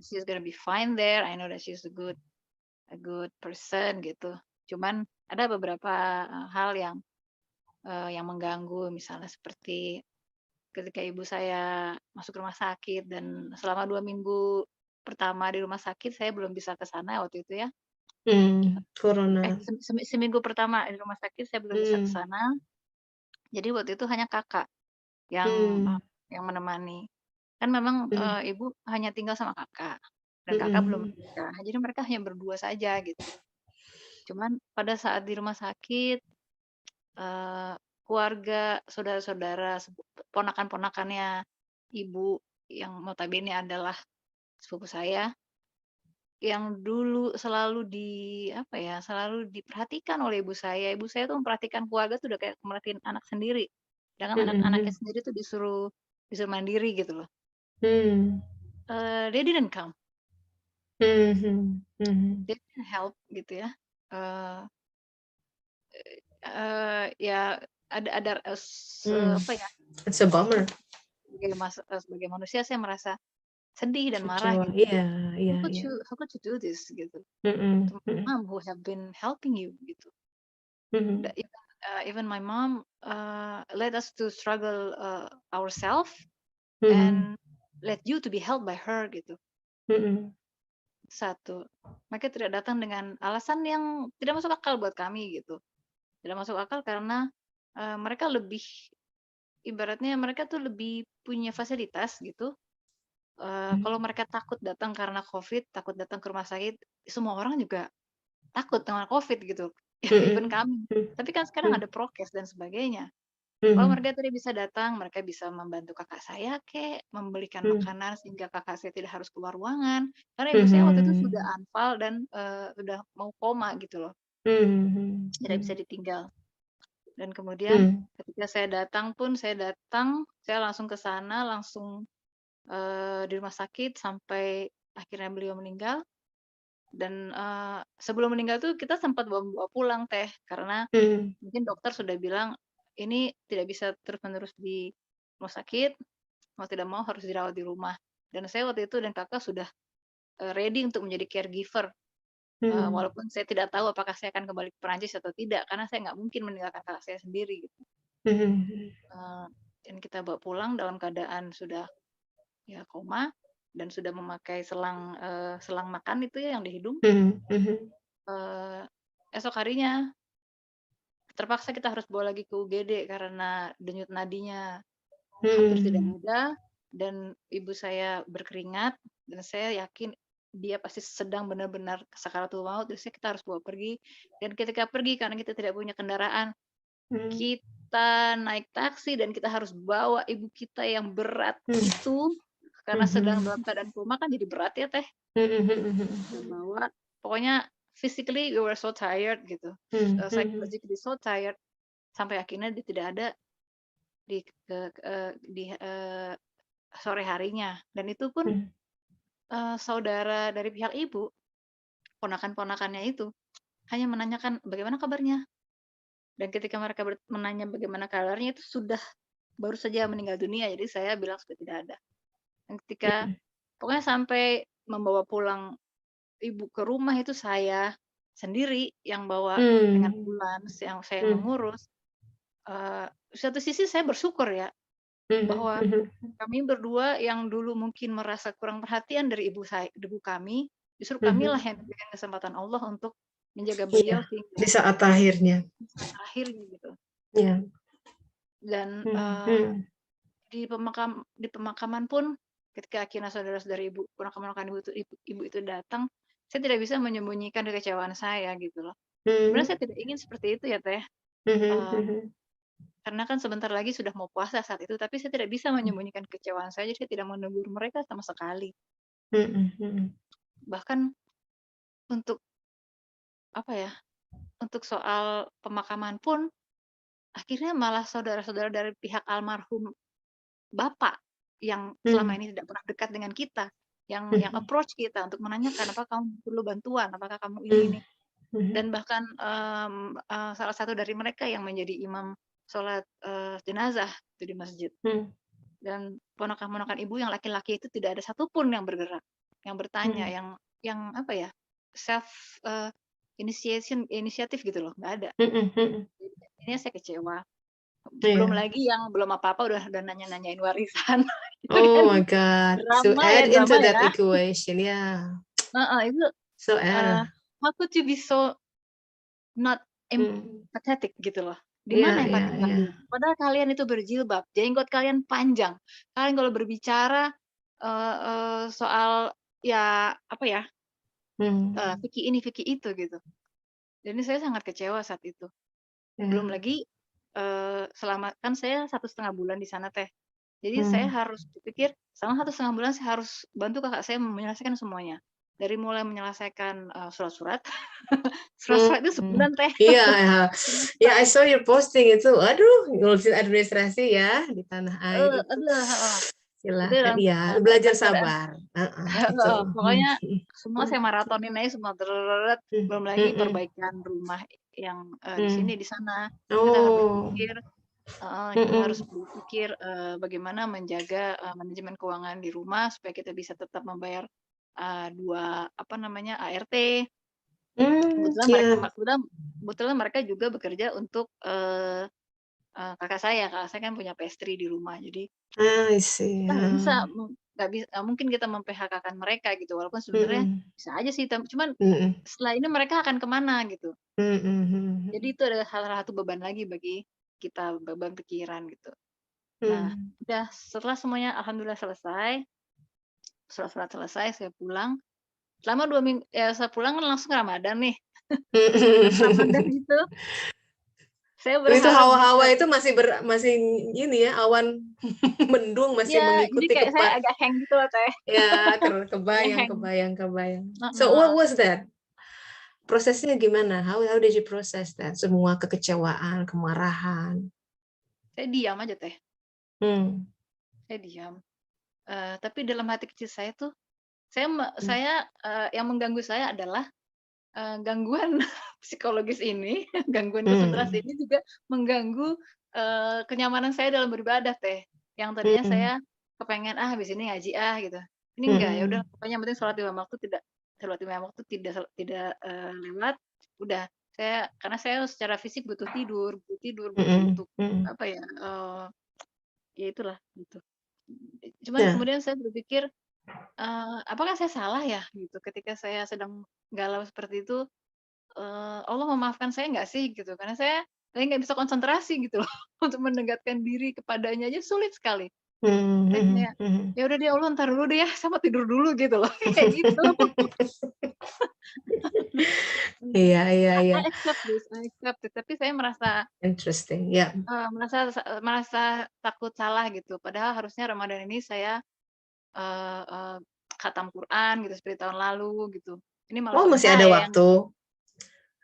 she's gonna be fine there. I know that she's a good person gitu. Cuman ada beberapa hal yang mengganggu, misalnya seperti ketika ibu saya masuk rumah sakit dan selama 2 minggu pertama di rumah sakit saya belum bisa ke sana waktu itu ya. Corona. Seminggu pertama di rumah sakit saya belum bisa ke sana. Jadi waktu itu hanya kakak yang menemani. Kan memang ibu hanya tinggal sama kakak dan kakak belum menikah. Jadi mereka hanya berdua saja gitu. Cuman pada saat di rumah sakit, keluarga, saudara-saudara, ponakan-ponakannya ibu yang notabene adalah sepupu saya, yang dulu selalu selalu diperhatikan oleh ibu saya. Ibu saya tuh memperhatikan keluarga tuh udah kayak merhatiin anak sendiri. Sedangkan anak-anaknya Mhm. sendiri tuh disuruh disuruh mandiri gitu loh. Hmm. They didn't come, Mhm. Mhm. they didn't help gitu ya. Eee ya ada, Hmm. apa ya, It's a bummer. sebagai manusia saya merasa sedih dan marah Kecewa. gitu. Iya, iya, iya. How could you do this gitu to Mhm. my Mhm. mom who have been helping you gitu. Mhm. Even my mom let us to struggle ourselves Mhm. and let you to be helped by her gitu. Mhm. Satu, mereka tidak datang dengan alasan yang tidak masuk akal buat kami gitu. Tidak masuk akal karena mereka lebih ibaratnya mereka tuh lebih punya fasilitas gitu. Kalau mereka takut datang karena COVID, takut datang ke rumah sakit, semua orang juga takut dengan COVID gitu. Even Mhm. kami. Mhm. Tapi kan sekarang Mhm. ada prokes dan sebagainya. Kalau Mhm. mereka tidak bisa datang, mereka bisa membantu kakak saya kek, membelikan Mhm. makanan sehingga kakak saya tidak harus keluar ruangan. Karena ibu saya waktu itu sudah Mhm. anfal dan sudah mau koma gitu loh, Mhm. tidak bisa Mhm. ditinggal. Dan kemudian Mhm. ketika saya datang, saya langsung ke sana, langsung di rumah sakit sampai akhirnya beliau meninggal. Dan sebelum meninggal tuh kita sempat bawa pulang teh, karena Mhm. mungkin dokter sudah bilang ini tidak bisa terus-menerus di rumah sakit, mau tidak mau harus dirawat di rumah. Dan saya waktu itu dan kakak sudah ready untuk menjadi caregiver, Mhm. walaupun saya tidak tahu apakah saya akan kembali ke Perancis atau tidak, karena saya nggak mungkin meninggalkan kakak saya sendiri gitu. Mhm. Dan kita bawa pulang dalam keadaan sudah ya koma dan sudah memakai selang makan itu ya yang di hidung. Mhm. Mhm. Eee, Esok harinya terpaksa kita harus bawa lagi ke UGD karena denyut nadinya hampir tidak Mhm. ada dan ibu saya berkeringat dan saya yakin dia pasti sedang benar-benar sakaratul maut, jadi kita harus bawa pergi. Dan ketika pergi karena kita tidak punya kendaraan, Mhm. kita naik taksi dan kita harus bawa ibu kita yang berat itu, karena sedang Mhm. dalam keadaan koma kan jadi berat ya Teh, Mhm. kita bawa. Pokoknya physically we were so tired gitu, Mhm. psychologically so tired, sampai akhirnya dia tidak ada di sore harinya. Dan itu pun Mhm. saudara dari pihak ibu, ponakan-ponakannya itu hanya menanyakan bagaimana kabarnya. Dan ketika mereka menanya bagaimana kabarnya itu sudah baru saja meninggal dunia. Jadi saya bilang sudah tidak ada. Dan ketika Mhm. pokoknya sampai membawa pulang ibu ke rumah itu saya sendiri yang bawa dengan Mmm. ambulans, yang saya yang Mmm. mengurus. Satu sisi saya bersyukur ya Mhm. bahwa Mhm. kami berdua yang dulu mungkin merasa kurang perhatian dari ibu kami, justru kamilah Mhm. yang diberikan kesempatan Allah untuk menjaga Iya, beliau di sehingga saat akhirnya. saat terakhirnya gitu. Iya. Dan Mhm. Mhm. di pemakaman pun ketika akhirnya saudara-saudara ibu, ponakan-ponakan ibu itu datang, saya tidak bisa menyembunyikan kekecewaan saya gitu loh. Sebenarnya Mmm. saya tidak ingin seperti itu ya Teh, Mhm. eee, Mhm. karena kan sebentar lagi sudah mau puasa saat itu, tapi saya tidak bisa menyembunyikan kekecewaan saya, jadi saya tidak menegur mereka sama sekali. Mhm. Mhm. Bahkan untuk apa ya, untuk soal pemakaman pun akhirnya malah saudara-saudara dari pihak almarhum bapak yang selama Mmm. ini tidak pernah dekat dengan kita, yang Mhm. approach kita untuk menanyakan, "Apakah kamu perlu bantuan? Apakah kamu ini?" Mmm. Mhm. Dan bahkan, salah satu dari mereka yang menjadi imam sholat, jenazah itu di masjid. Mmm. Dan ponakan-ponakan ibu yang laki-laki itu tidak ada satupun yang bergerak, yang bertanya, Mmm. yang apa ya, self, inisiatif gitu loh, nggak ada. Mhm. Mhm. Jadinya saya kecewa. Belum Iya. lagi yang belum apa-apa udah nanya-nanyain warisan, itu kan Oh my God. So add drama into that ya. equation, yeah. Heeh, itu, So eee, add. how could you be so not Mmm. empathetic gitu loh. Di Iya, mana iya, empati iya. kalian? Padahal kalian itu berjilbab, jenggot kalian panjang. Kalian kalau berbicara, soal ya, apa ya, Mmm. fikih ini, fikih itu gitu. Jadi saya sangat kecewa saat itu. Belum Iya. lagi, selama kan saya 1,5 bulan di sana Teh. Jadi saya Mmm. harus berpikir selama 1,5 bulan saya harus bantu kakak saya menyelesaikan semuanya. dari mulai menyelesaikan surat-surat, Hmm. surat-surat itu sebulan teh. Iya, ya. Ya, I Selesai. saw your posting itu. Aduh, ngurusin administrasi ya di tanah air itu. Aduh, heeh. Itu Silakan, dalam ya, belajar keadaan sabar. Itu. heeh, pokoknya semua saya maratonin aja semua, belum lagi perbaikan rumah yang di sini, di sana. Kita harus Oh. berpikir kita harus berpikir bagaimana menjaga manajemen keuangan di rumah supaya kita bisa tetap membayar 2 ART. Ya. Kebetulan mereka juga bekerja untuk kakak saya kan punya pastry di rumah. Jadi I see. kita nggak mungkin kita mem-PHK-kan mereka gitu, walaupun sebenarnya bisa aja sih, cuman setelah ini mereka akan kemana gitu. Jadi itu adalah salah satu beban lagi bagi kita, beban pikiran gitu. Nah, udah setelah semuanya alhamdulillah selesai, surat-surat selesai, saya pulang. Selama 2 minggu saya pulang kan langsung Ramadan nih. Pas Ramadan itu saya Itu berharap hawa-hawa bisa itu masih ini ya, awan mendung masih ya, jadi mengikuti kayak saya agak hang gitu loh, Teh. Ya, Agak kebayang. hang. So what Heeh. was that? Prosesnya gimana? How did you process that? Semua kekecewaan, kemarahan. Saya diam aja, Teh. Saya diam. Tapi dalam hati kecil saya tuh, saya yang mengganggu saya adalah gangguan psikologis ini, gangguan konsentrasi ini juga mengganggu kenyamanan saya dalam beribadah, Teh. Yang tadinya saya kepengen habis ini ngaji gitu. Ini enggak, ya udah pokoknya yang penting sholat 5 waktu tidak lewat. Udah karena saya secara fisik butuh tidur, butuh apa ya? Ya itulah gitu. Cuman kemudian saya berpikir apakah saya salah ya gitu ketika saya sedang galau seperti itu, Allah memaafkan saya nggak sih gitu, karena saya nggak bisa konsentrasi gitu loh untuk mendekatkan diri kepadanya aja sulit sekali. Saya kayak, ya udah deh Allah ntar dulu deh ya, saya mau tidur dulu gitu loh, kayak gitu. Iya. I accept this, tapi saya merasa Interesting, ya. merasa takut salah gitu. Padahal harusnya Ramadan ini saya khatam Quran gitu seperti tahun lalu gitu. Ini malah Oh, suami masih ada saya yang waktu.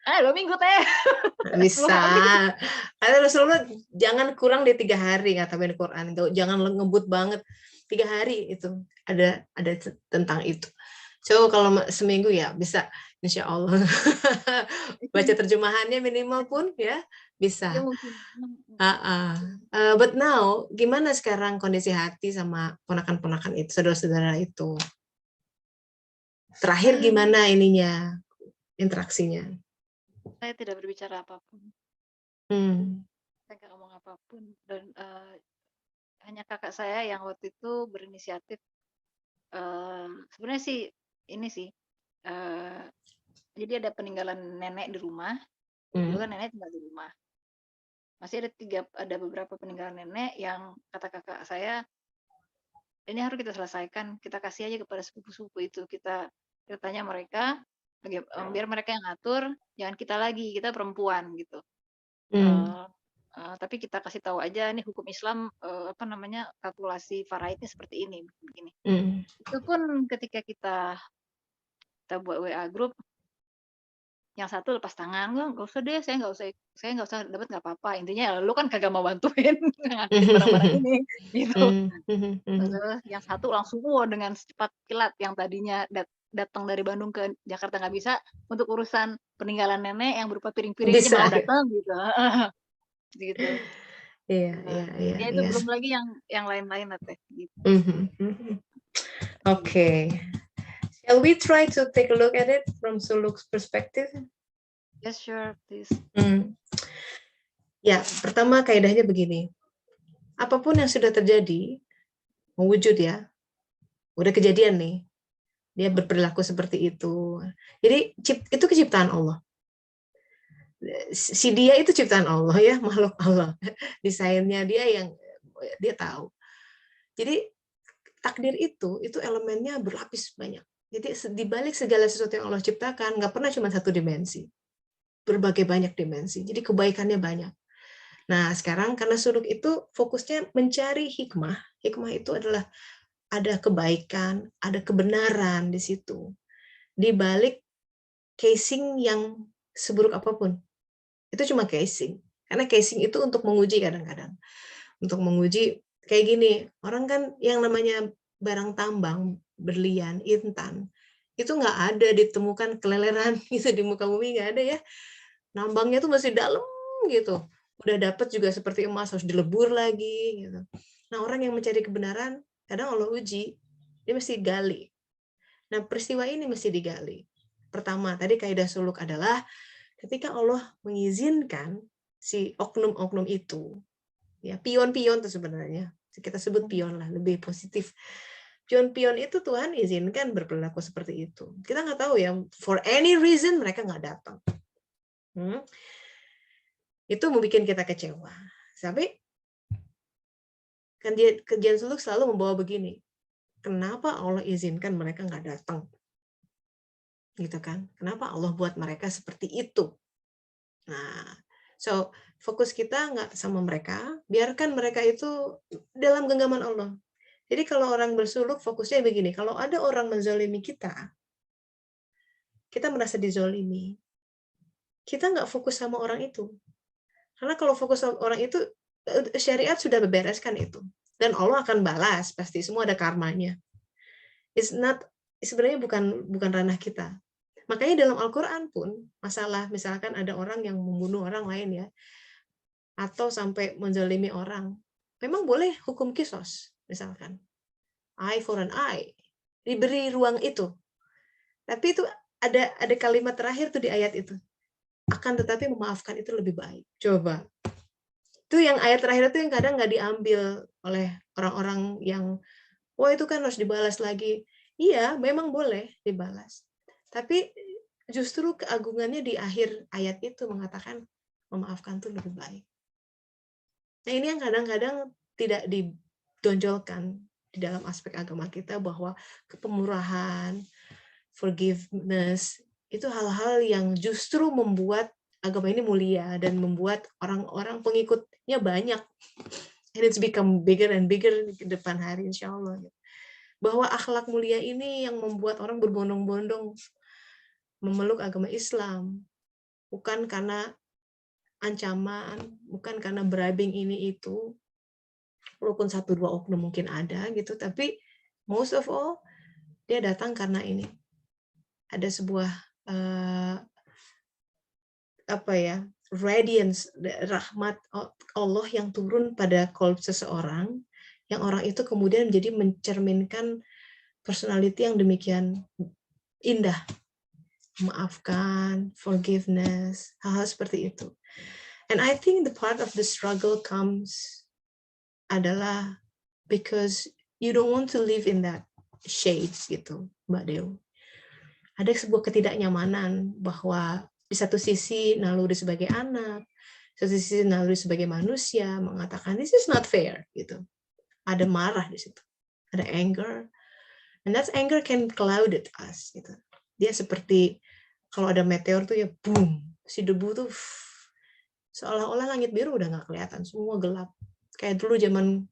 2 minggu, Teh. Bisa. Ada Rasulullah jangan kurang di 3 hari ngatamin Quran. Jangan ngebut banget. 3 hari itu ada tentang itu. So kalau seminggu ya bisa, insya Allah. Baca terjemahannya minimal pun ya bisa. Ya mungkin. But now gimana sekarang kondisi hati sama ponakan-ponakan itu, saudara-saudara itu? Terakhir gimana ininya, interaksinya? Saya tidak berbicara apapun. Saya nggak ngomong apapun, dan hanya kakak saya yang waktu itu berinisiatif. Sebenarnya sih ini sih, jadi ada peninggalan nenek di rumah. Dulu kan nenek tinggal di rumah. Masih ada beberapa peninggalan nenek yang kata kakak saya, ini harus kita selesaikan. Kita kasih aja kepada sepupu-sepupu itu. Kita tanya mereka, biar mereka yang ngatur. Jangan kita lagi, kita perempuan gitu. Tapi kita kasih tahu aja nih hukum Islam kalkulasi faraidnya seperti ini begini. Itu pun ketika kita buat WA grup, yang satu lepas tangan, nggak usah deh, saya nggak usah dapat nggak apa-apa, intinya lu kan kagak mau bantuin ngangkatin barang-barang ini gitu. Terus yang satu langsung dengan secepat kilat, yang tadinya datang dari Bandung ke Jakarta nggak bisa, untuk urusan peninggalan nenek yang berupa piring-piring aja mau datang gitu. Gitu. Iya. Ya itu belum lagi yang lain-lain lah, Teh. Gitu. Okay. Shall we try to take a look at it from Suluk's perspective? Yes, sure, please. Ya, pertama kaidahnya begini. Apapun yang sudah terjadi, mewujud ya, udah kejadian nih, dia berperilaku seperti itu. Jadi itu kenciptaan Allah. Si dia itu ciptaan Allah ya, makhluk Allah. Desainnya dia yang dia tahu. Jadi takdir itu elemennya berlapis banyak. Jadi di balik segala sesuatu yang Allah ciptakan, nggak pernah cuma satu dimensi. Berbagai banyak dimensi. Jadi kebaikannya banyak. Nah, sekarang karena Suluk itu fokusnya mencari hikmah. Hikmah itu adalah ada kebaikan, ada kebenaran di situ. di balik casing yang seburuk apapun. Itu cuma casing. Karena casing itu untuk menguji kadang-kadang. Untuk menguji kayak gini, orang kan yang namanya barang tambang, berlian, intan, itu nggak ada ditemukan keleleran gitu di muka bumi, nggak ada ya. Nambangnya tuh masih dalam gitu. Udah dapat juga seperti emas, harus dilebur lagi gitu. Nah, orang yang mencari kebenaran, kadang Allah uji, dia mesti gali. Nah, peristiwa ini mesti digali. Pertama, tadi kaidah suluk adalah ketika Allah mengizinkan si oknum-oknum itu, ya pion-pion itu sebenarnya, kita sebut pion lah, lebih positif. Pion-pion itu Tuhan izinkan berperilaku seperti itu. Kita nggak tahu ya, for any reason mereka nggak datang. Itu membuat kita kecewa. Tapi kajian suluk selalu membawa begini, kenapa Allah izinkan mereka nggak datang? Gitu kan? Kenapa Allah buat mereka seperti itu? Nah, so fokus kita nggak sama mereka, biarkan mereka itu dalam genggaman Allah. Jadi kalau orang bersuluk, fokusnya begini, kalau ada orang menzalimi kita merasa dizalimi, kita nggak fokus sama orang itu. Karena kalau fokus sama orang itu, syariat sudah bebereskan itu. Dan Allah akan balas, pasti semua ada karmanya. Sebenarnya bukan ranah kita. Makanya dalam Al-Quran pun, masalah misalkan ada orang yang membunuh orang lain ya, atau sampai menzalimi orang, memang boleh hukum kisos, misalkan. Eye for an eye. Diberi ruang itu. Tapi itu ada kalimat terakhir tuh di ayat itu. Akan tetapi memaafkan itu lebih baik. Coba. Itu yang ayat terakhir itu yang kadang nggak diambil oleh orang-orang yang, wah itu kan harus dibalas lagi. Iya, memang boleh dibalas. Tapi justru keagungannya di akhir ayat itu mengatakan memaafkan itu lebih baik. Nah ini yang kadang-kadang tidak ditonjolkan di dalam aspek agama kita, bahwa kepemurahan, forgiveness, itu hal-hal yang justru membuat agama ini mulia dan membuat orang-orang pengikutnya banyak. And it's become bigger and bigger di depan hari, insya Allah. Bahwa akhlak mulia ini yang membuat orang berbondong-bondong memeluk agama Islam. Bukan karena ancaman, bukan karena bribing ini itu, walaupun 1-2 oknum mungkin ada gitu, tapi most of all dia datang karena ini. Ada sebuah radiance, rahmat Allah yang turun pada kolb seseorang, yang orang itu kemudian menjadi mencerminkan personality yang demikian indah, memaafkan, forgiveness, hal-hal seperti itu. And I think the part of the struggle comes adalah because you don't want to live in that shades gitu, Mbak Dew. Ada sebuah ketidaknyamanan bahwa di satu sisi naluri sebagai anak, satu sisi naluri sebagai manusia mengatakan this is not fair gitu. Ada marah di situ, ada anger, and that anger can cloud us gitu. Dia seperti kalau ada meteor tuh ya boom, si debu tuh seolah-olah langit biru udah nggak kelihatan, semua gelap. Kayak dulu zaman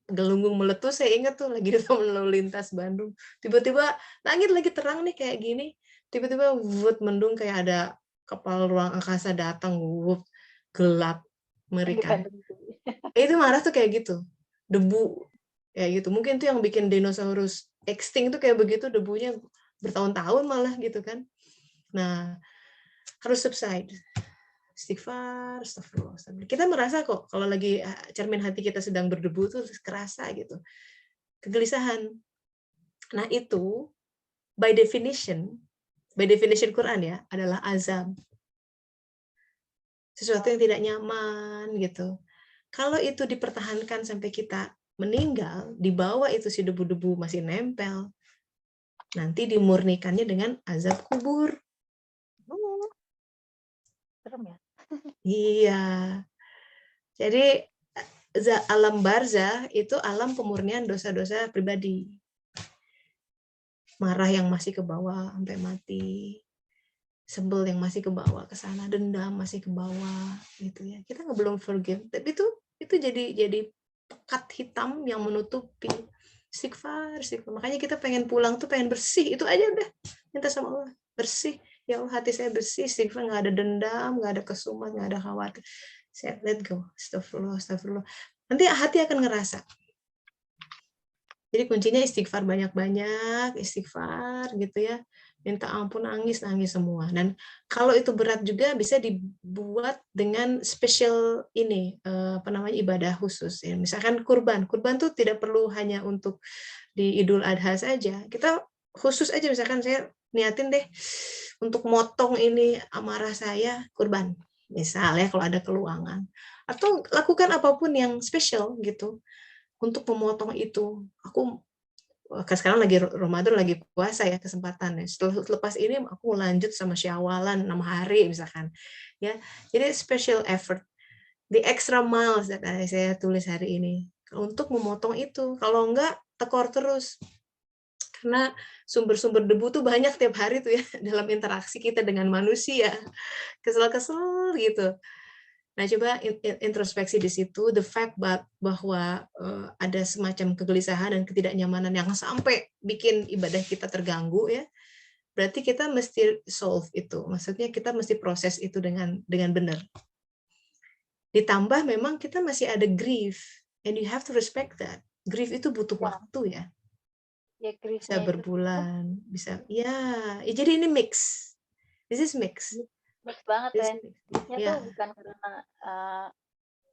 Galunggung meletus, saya ingat tuh lagi di lalu lintas Bandung, tiba-tiba langit lagi terang nih kayak gini, tiba-tiba mendung kayak ada kapal ruang angkasa datang, gelap, mengerikan. Itu marah tuh kayak gitu, debu kayak gitu. Mungkin tuh yang bikin dinosaurus extinct tuh kayak begitu, debunya bertahun-tahun malah gitu kan. Nah, harus subside. Istighfar, astagfirullah. Kita merasa kok kalau lagi cermin hati kita sedang berdebu tuh kerasa gitu. Kegelisahan. Nah itu by definition Quran ya, adalah azab. Sesuatu yang tidak nyaman gitu. Kalau itu dipertahankan sampai kita meninggal, di bawah itu si debu-debu masih nempel. Nanti dimurnikannya dengan azab kubur. Serem ya? Iya. Jadi alam barzah itu alam pemurnian dosa-dosa pribadi. Marah yang masih ke bawah sampai mati. Sebel yang masih ke bawah ke sana, dendam masih ke bawah gitu ya. Kita nggak belum forgive, tapi itu jadi pekat hitam yang menutupi. Istighfar. Makanya kita pengen pulang tuh pengen bersih, itu aja udah. minta sama Allah bersih, ya Allah hati saya bersih, istighfar, nggak ada dendam, nggak ada kesumat, nggak ada khawatir. Saya let go, astagfirullah, astagfirullah. Nanti hati akan ngerasa. Jadi kuncinya istighfar banyak-banyak, istighfar gitu ya. Minta ampun, nangis semua. Dan kalau itu berat juga bisa dibuat dengan special ini, apa namanya, ibadah khusus ya. Misalkan kurban. Kurban tuh tidak perlu hanya untuk di Idul Adha saja. Kita khusus aja, misalkan saya niatin deh untuk motong ini amarah saya, kurban. Misalnya kalau ada keluangan. Atau lakukan apapun yang spesial gitu untuk memotong itu. Aku sekarang lagi Ramadan, lagi puasa ya, kesempatan ya. Setelah lepas ini aku lanjut sama Syawalan 6 hari misalkan. Ya. Jadi special effort, the extra miles that saya tulis hari ini untuk memotong itu. Kalau enggak tekor terus. Karena sumber-sumber debu tuh banyak tiap hari tuh ya dalam interaksi kita dengan manusia. Kesel-kesel gitu. Nah, coba introspeksi di situ, the fact bahwa ada semacam kegelisahan dan ketidaknyamanan yang sampai bikin ibadah kita terganggu ya. Berarti kita mesti solve itu. Maksudnya kita mesti proses itu dengan benar. Ditambah memang kita masih ada grief and you have to respect that. Grief itu butuh waktu ya. Ya Bisa griefnya itu berbulan, bisa ya jadi ini mix. This is mix. mix banget This ya. is mix. Mixnya Ya. tuh bukan karena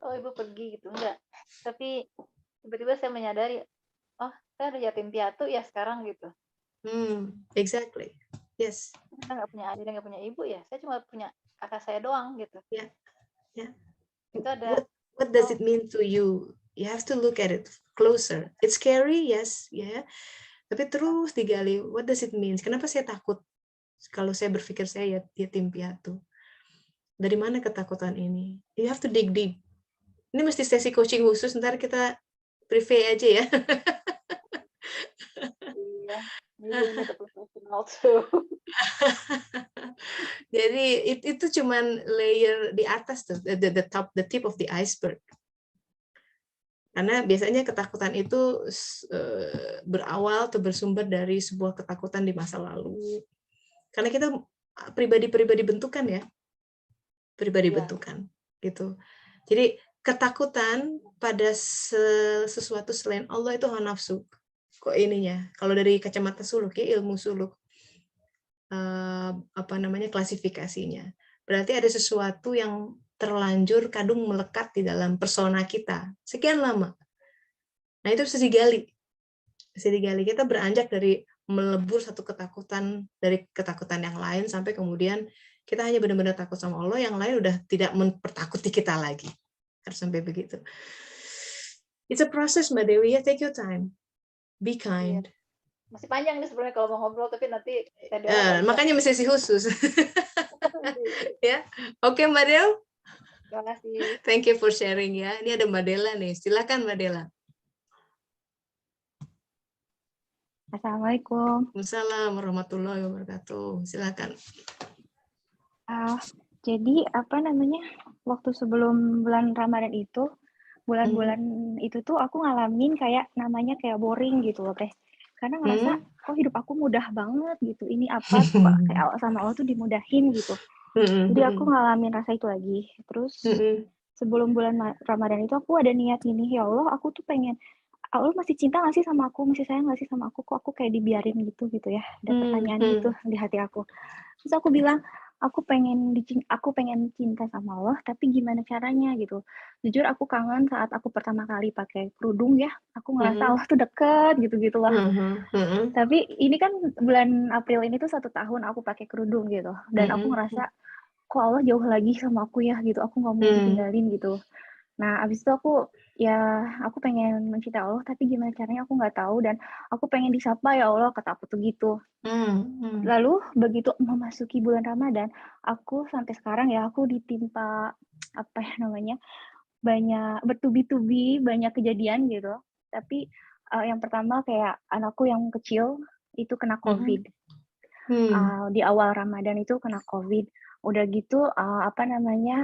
oh ibu pergi gitu, enggak. Tapi tiba-tiba saya menyadari, oh saya udah yatim piatu ya sekarang gitu. Exactly. Yes. Saya nggak punya ayah dan nggak punya ibu ya. Saya cuma punya kakak saya doang gitu. Ya. Ya. Itu ada. What does it mean to you? You have to look at it closer. It's scary, yes, ya. Yeah. Tapi terus digali, what does it mean? Kenapa saya takut kalau saya berpikir saya yatim piatu? Dari mana ketakutan ini? You have to dig deep. Ini mesti sesi coaching khusus, ntar kita privé aja ya. Iya, you need a professional too. Jadi itu cuman layer di atas tuh, the tip of the iceberg. Karena biasanya ketakutan itu berawal atau bersumber dari sebuah ketakutan di masa lalu. Karena kita pribadi-pribadi bentukan ya, pribadi bentukan gitu. Jadi ketakutan pada sesuatu selain Allah itu hawa nafsu. Kok ininya? Kalau dari kacamata suluk ya, ilmu suluk, apa namanya, klasifikasinya. Berarti ada sesuatu yang terlanjur kadung melekat di dalam persona kita sekian lama. Nah itu bisa digali. Bisa digali. Kita beranjak dari melebur satu ketakutan dari ketakutan yang lain sampai kemudian kita hanya benar-benar takut sama Allah, yang lain udah tidak mempertakuti kita lagi. Harus sampai begitu. It's a process, Mbak Dewi ya. Take your time. Be kind. Masih panjang nih sebenarnya kalau mau ngobrol, tapi nanti makanya mesti sesi khusus. Ya, oke Mbak Del. Terima kasih. Thank you for sharing ya. Ini ada Mbak Dela nih. Silakan Mbak Dela. Assalamualaikum. Waalaikumsalam warahmatullahi wabarakatuh. Silakan. Jadi apa namanya, waktu sebelum bulan Ramadan itu, bulan-bulan itu tuh aku ngalamin kayak namanya kayak boring gitu loh, Teh. Karena ngerasa kok hidup aku mudah banget gitu. Ini apa kok kayak sama Allah tuh dimudahin gitu. Jadi aku ngalamin rasa itu lagi. Terus sebelum bulan Ramadan itu aku ada niat gini, ya Allah, aku tuh pengen, Allah masih cinta nggak sih sama aku, masih sayang nggak sih sama aku, kok aku kayak dibiarin gitu ya, ada pertanyaan gitu di hati aku. Terus aku bilang, aku pengen cinta sama Allah, tapi gimana caranya gitu. Jujur aku kangen saat aku pertama kali pakai kerudung ya, aku ngerasa Allah tuh deket gitu loh. Tapi ini kan bulan April ini tuh 1 tahun aku pakai kerudung gitu, dan aku ngerasa kok Allah jauh lagi sama aku ya gitu, aku nggak mau ditinggalin gitu. Nah, abis itu aku pengen mencintai Allah, tapi gimana caranya aku nggak tahu, dan aku pengen disapa ya Allah, kata aku tuh gitu. Lalu begitu memasuki bulan Ramadan, aku sampai sekarang ya aku ditimpa apa ya namanya, banyak bertubi-tubi banyak kejadian gitu. Tapi yang pertama kayak anakku yang kecil itu kena COVID. Di awal Ramadan itu kena COVID. Udah gitu apa namanya,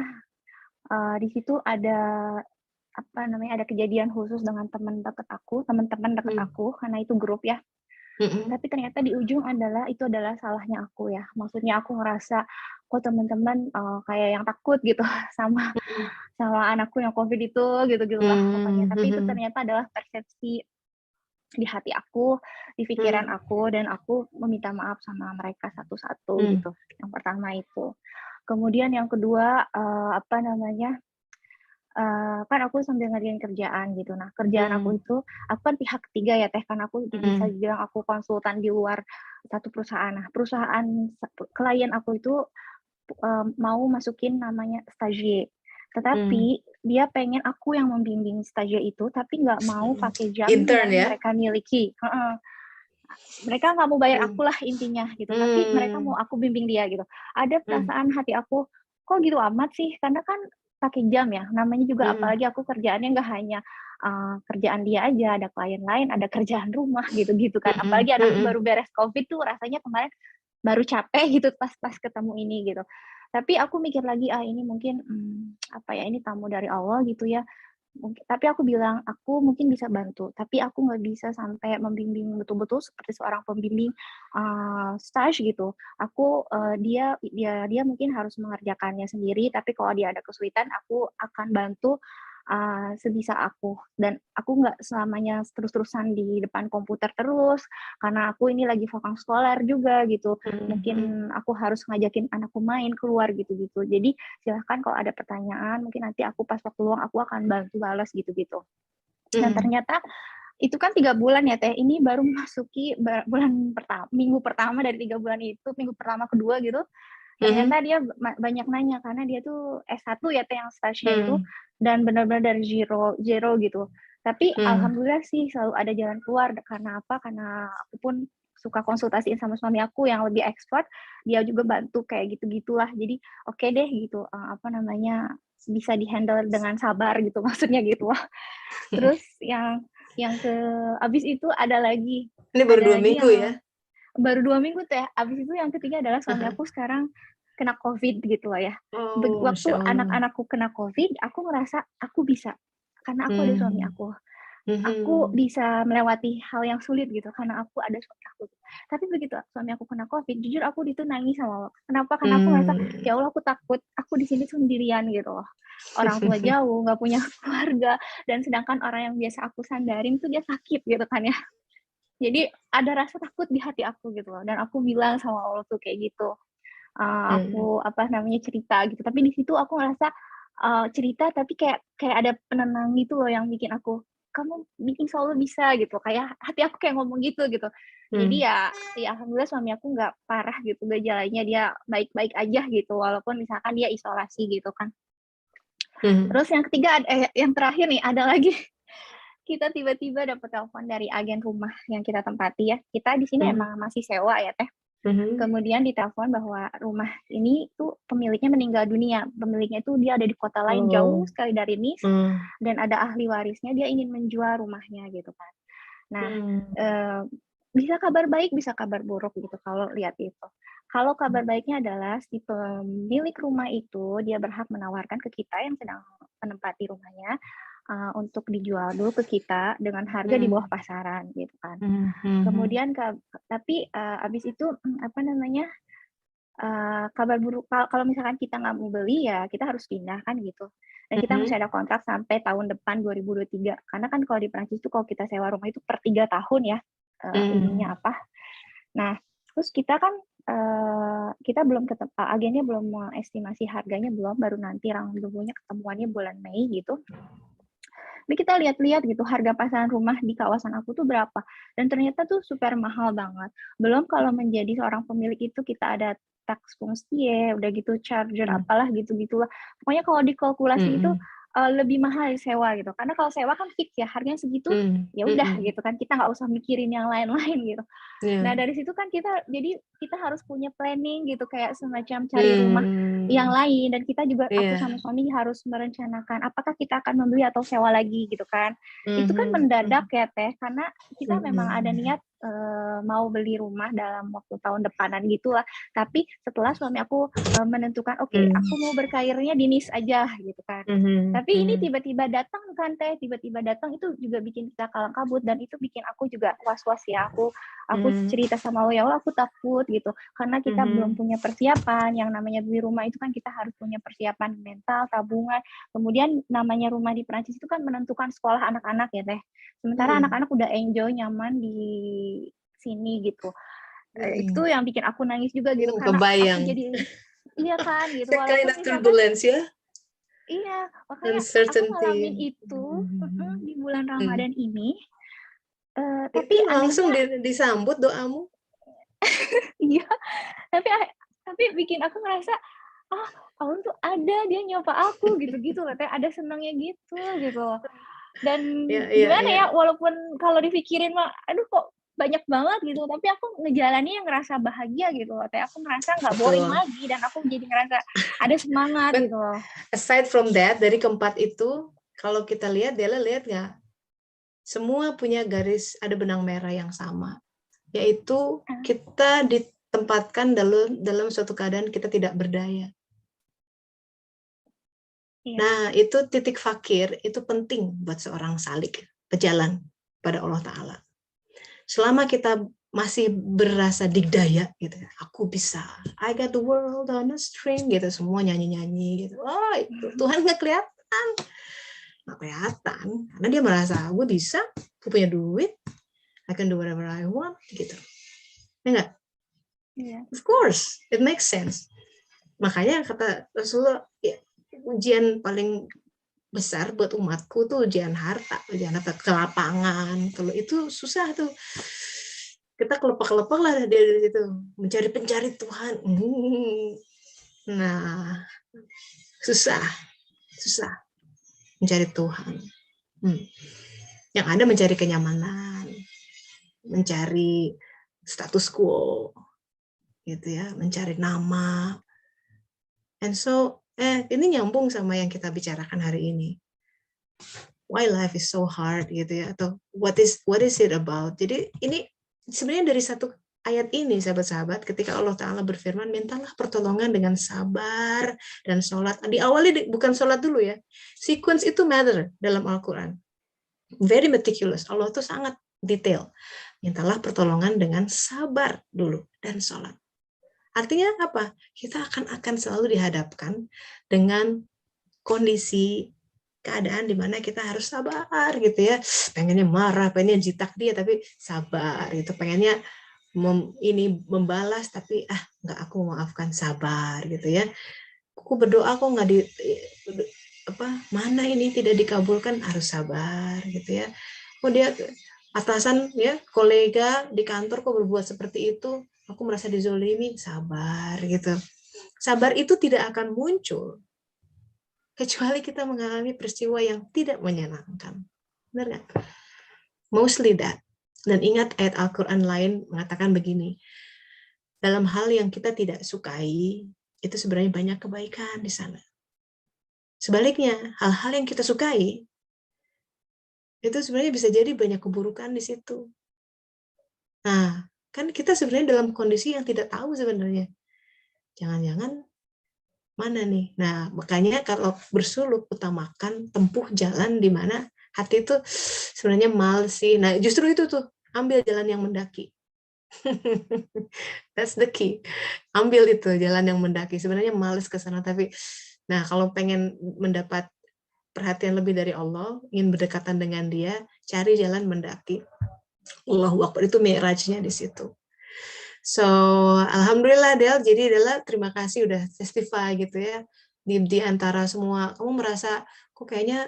di situ ada apa namanya, ada kejadian khusus dengan teman-teman dekat aku karena itu grup ya. Tapi ternyata di ujung itu adalah salahnya aku ya. Maksudnya aku ngerasa kok teman-teman kayak yang takut gitu sama anakku yang COVID itu gitu-gitulah pokoknya. Tapi itu ternyata adalah persepsi di hati aku, di pikiran aku, dan aku meminta maaf sama mereka satu-satu gitu. Yang pertama itu. Kemudian yang kedua kan aku sambil ngerjain kerjaan gitu. Nah, kerjaan aku itu, aku kan pihak ketiga ya Teh, kan aku bisa dibilang aku konsultan di luar satu perusahaan. Nah, klien aku itu mau masukin namanya stagiaire. Tetapi dia pengen aku yang membimbing stagiaire itu, tapi nggak mau pakai jam Intern, yang ya? mereka miliki. Mereka nggak mau bayar aku lah intinya gitu, tapi mereka mau aku bimbing dia gitu. Ada perasaan hati aku, kok gitu amat sih? Karena kan pakai jam ya, namanya juga apalagi aku kerjaannya nggak hanya kerjaan dia aja, ada klien lain, ada kerjaan rumah gitu-gitu kan. Apalagi anakku baru beres COVID tuh rasanya kemarin baru capek gitu pas ketemu ini gitu. Tapi aku mikir lagi, ini mungkin ini tamu dari Allah gitu ya. Tapi aku bilang, aku mungkin bisa bantu, tapi aku nggak bisa sampai membimbing betul-betul seperti seorang pembimbing stage gitu. Dia mungkin harus mengerjakannya sendiri, tapi kalau dia ada kesulitan, aku akan bantu sebisa aku. Dan aku nggak selamanya terus-terusan di depan komputer terus, karena aku ini lagi vacant scholar juga gitu. Mungkin aku harus ngajakin anakku main keluar gitu-gitu. Jadi silahkan kalau ada pertanyaan, mungkin nanti aku pas waktu luang aku akan bantu balas gitu-gitu. Dan ternyata itu kan 3 bulan ya Teh, ini baru memasuki minggu pertama dari 3 bulan itu, minggu pertama kedua gitu. Ternyata dia banyak nanya, karena dia tuh S1 ya Teh yang stage-nya itu, dan benar-benar dari zero gitu. Tapi alhamdulillah sih selalu ada jalan keluar. Karena apa? Karena aku pun suka konsultasiin sama suami aku yang lebih expert, dia juga bantu kayak gitu-gitulah. Jadi oke deh gitu, bisa di-handle dengan sabar gitu, maksudnya gitu lah. Terus yang abis itu ada lagi. Ini baru 2 minggu ya? Baru 2 minggu Teh. Abis itu yang ketiga adalah suami aku sekarang kena COVID gitu loh ya. Waktu anak-anakku kena COVID, aku ngerasa aku bisa. Karena aku ada suami aku. Aku bisa melewati hal yang sulit gitu, karena aku ada suami aku. Tapi begitu suami aku kena COVID, jujur aku itu nangis sama Allah. Kenapa? Karena aku ngerasa, ya Allah aku takut, aku di sini sendirian gitu loh. Orang tua jauh, nggak punya keluarga, dan sedangkan orang yang biasa aku sandarin tuh dia sakit gitu kan ya. Jadi ada rasa takut di hati aku gitu loh, dan aku bilang sama Allah tuh kayak gitu. Aku cerita gitu, tapi di situ aku ngerasa cerita tapi kayak ada penenang gitu loh yang bikin aku, kamu insya Allah bisa gitu, kayak hati aku kayak ngomong gitu. Jadi ya alhamdulillah suami aku nggak parah gitu gejalanya, dia baik-baik aja gitu, walaupun misalkan dia isolasi gitu kan. Terus yang ketiga, yang terakhir nih ada lagi. Kita tiba-tiba dapat telepon dari agen rumah yang kita tempati ya. Kita di sini emang masih sewa ya Teh. Kemudian ditelepon bahwa rumah ini tuh pemiliknya meninggal dunia. Pemiliknya itu dia ada di kota lain jauh sekali dari Nice, dan ada ahli warisnya, dia ingin menjual rumahnya gitu kan. Nah, bisa kabar baik, bisa kabar buruk gitu kalau lihat itu. Kalau kabar baiknya adalah si pemilik rumah itu dia berhak menawarkan ke kita yang sedang menempati rumahnya untuk dijual dulu ke kita dengan harga di bawah pasaran gitu kan. Kemudian tapi abis itu kabar buruk, kalau misalkan kita nggak mau beli ya kita harus pindah kan gitu. Dan kita masih ada kontrak sampai tahun depan 2023. Karena kan kalau di Prancis itu kalau kita sewa rumah itu per 3 tahun ya ininya apa. Nah, terus kita kan kita belum agennya belum mengestimasi harganya, baru nanti rangkumannya ketemuannya bulan Mei gitu. Tapi kita lihat-lihat gitu harga pasaran rumah di kawasan aku tuh berapa, dan ternyata tuh super mahal banget. Belum kalau menjadi seorang pemilik itu kita ada tax foncier, udah gitu charger apalah gitu-gitulah. Pokoknya kalau dikalkulasi itu lebih mahal sewa gitu. Karena kalau sewa kan fix ya, harganya segitu, ya udah gitu kan, kita nggak usah mikirin yang lain-lain gitu. Nah dari situ kan kita jadi kita harus punya planning gitu, kayak semacam cari rumah yang lain, dan kita juga aku sama suami harus merencanakan apakah kita akan membeli atau sewa lagi gitu kan. Itu kan mendadak ya Teh, karena kita memang ada niat mau beli rumah dalam waktu tahun depanan gitulah. Tapi setelah suami aku menentukan oke, aku mau berkarirnya di NIS aja gitu kan. Tapi ini tiba-tiba datang kan Teh, tiba-tiba datang, itu juga bikin kita kalang kabut, dan itu bikin aku juga was-was ya. Aku cerita sama Allah, ya Allah aku takut gitu, karena kita belum punya persiapan. Yang namanya beli rumah itu kan kita harus punya persiapan mental, tabungan. Kemudian namanya rumah di Perancis itu kan menentukan sekolah anak-anak ya Teh. Sementara anak-anak udah enjoy, nyaman di sini gitu. Itu yang bikin aku nangis juga gitu, karena kebayang. aku jadi iya kan gitu, Sekali walaupun turbulence ya. Iya, makanya aku ngalamin itu di bulan Ramadan ini. Tapi itu langsung anehnya disambut doamu. iya, tapi bikin aku ngerasa Allah tuh ada, dia nyapa aku gitu-gitu, katanya ada senangnya gitu. Dan gimana ya, walaupun kalau dipikirin mah aduh kok banyak banget gitu, tapi aku ngejalanin yang ngerasa bahagia gitu. Katanya aku ngerasa nggak boring lagi, dan aku jadi ngerasa ada semangat gitu loh. Aside from that, dari keempat itu kalau kita lihat, Dela lihat nggak? Semua punya garis, ada benang merah yang sama, yaitu kita ditempatkan dalam suatu keadaan kita tidak berdaya. Nah, itu titik fakir, itu penting buat seorang salik, pejalan pada Allah Ta'ala. Selama kita masih berasa digdaya, gitu, aku bisa, I got the world on a string, gitu, semua nyanyi-nyanyi, gitu. Oh, itu Tuhan nggak kelihatan, karena dia merasa, gue bisa, gue punya duit, I can do whatever I want, gitu. Enggak? Of course, it makes sense. Makanya kata Rasulullah, ya, ujian paling besar buat umatku tuh ujian harta ke lapangan. Kalau itu susah tuh, kita kelepek-kelepek lah dari situ, mencari Tuhan. Nah, susah mencari Tuhan. Yang ada mencari kenyamanan, mencari status quo, gitu ya, mencari nama. And so, ini nyambung sama yang kita bicarakan hari ini. Why life is so hard, gitu ya, atau what is it about? Jadi ini sebenarnya dari satu ayat ini, sahabat-sahabat, ketika Allah Ta'ala berfirman, mintalah pertolongan dengan sabar dan sholat. Diawali bukan sholat dulu ya. Sequence itu matter dalam Al-Quran. Very meticulous. Allah tuh sangat detail. Mintalah pertolongan dengan sabar dulu dan sholat. Artinya apa? Kita akan selalu dihadapkan dengan kondisi keadaan di mana kita harus sabar gitu ya. Pengennya marah, pengennya jitak dia, tapi sabar gitu. Pengennya membalas, tapi nggak, aku maafkan, sabar gitu ya. Aku berdoa kok nggak mana ini tidak dikabulkan, harus sabar gitu ya. Kok dia atasan ya, kolega di kantor kok berbuat seperti itu, aku merasa dizolimi, sabar gitu. Sabar itu tidak akan muncul kecuali kita mengalami peristiwa yang tidak menyenangkan. Benar nggak? Mostly that. Dan ingat ayat Al-Quran lain mengatakan begini, dalam hal yang kita tidak sukai, itu sebenarnya banyak kebaikan di sana. Sebaliknya, hal-hal yang kita sukai, itu sebenarnya bisa jadi banyak keburukan di situ. Nah, kan kita sebenarnya dalam kondisi yang tidak tahu sebenarnya. Jangan-jangan mana nih? Nah, makanya kalau bersuluk, utamakan tempuh jalan di mana hati itu sebenarnya males sih. Nah, justru itu tuh, ambil jalan yang mendaki. That's the key. Ambil itu jalan yang mendaki. Sebenarnya males ke sana, tapi nah, kalau pengen mendapat perhatian lebih dari Allah, ingin berdekatan dengan Dia, cari jalan mendaki. Allahu Akbar, itu mi'rajnya di situ. So, alhamdulillah Del, jadi Dela terima kasih udah testify gitu ya. Di antara semua, kamu merasa kok kayaknya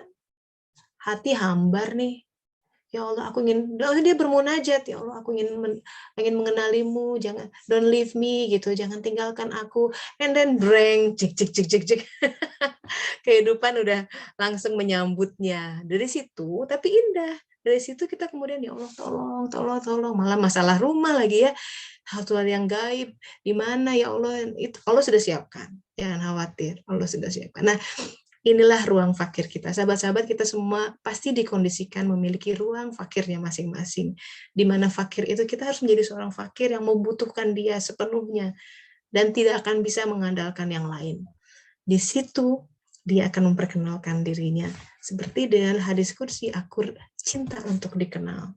hati hambar nih. Ya Allah, aku ingin, dia bermunajat, ya Allah, aku ingin mengenalimu, jangan, don't leave me gitu, jangan tinggalkan aku. And then breng, cik. Kehidupan udah langsung menyambutnya dari situ, tapi indah. Dari situ kita kemudian ya Allah tolong, malah masalah rumah lagi ya, satu hal yang gaib di mana ya Allah, itu Allah sudah siapkan, jangan khawatir, Allah sudah siapkan. Nah, inilah ruang fakir kita. Sahabat-sahabat, kita semua pasti dikondisikan memiliki ruang fakirnya masing-masing. Di mana fakir itu kita harus menjadi seorang fakir yang membutuhkan dia sepenuhnya dan tidak akan bisa mengandalkan yang lain. Di situ dia akan memperkenalkan dirinya. Seperti dengan hadis kursi, aku cinta untuk dikenal.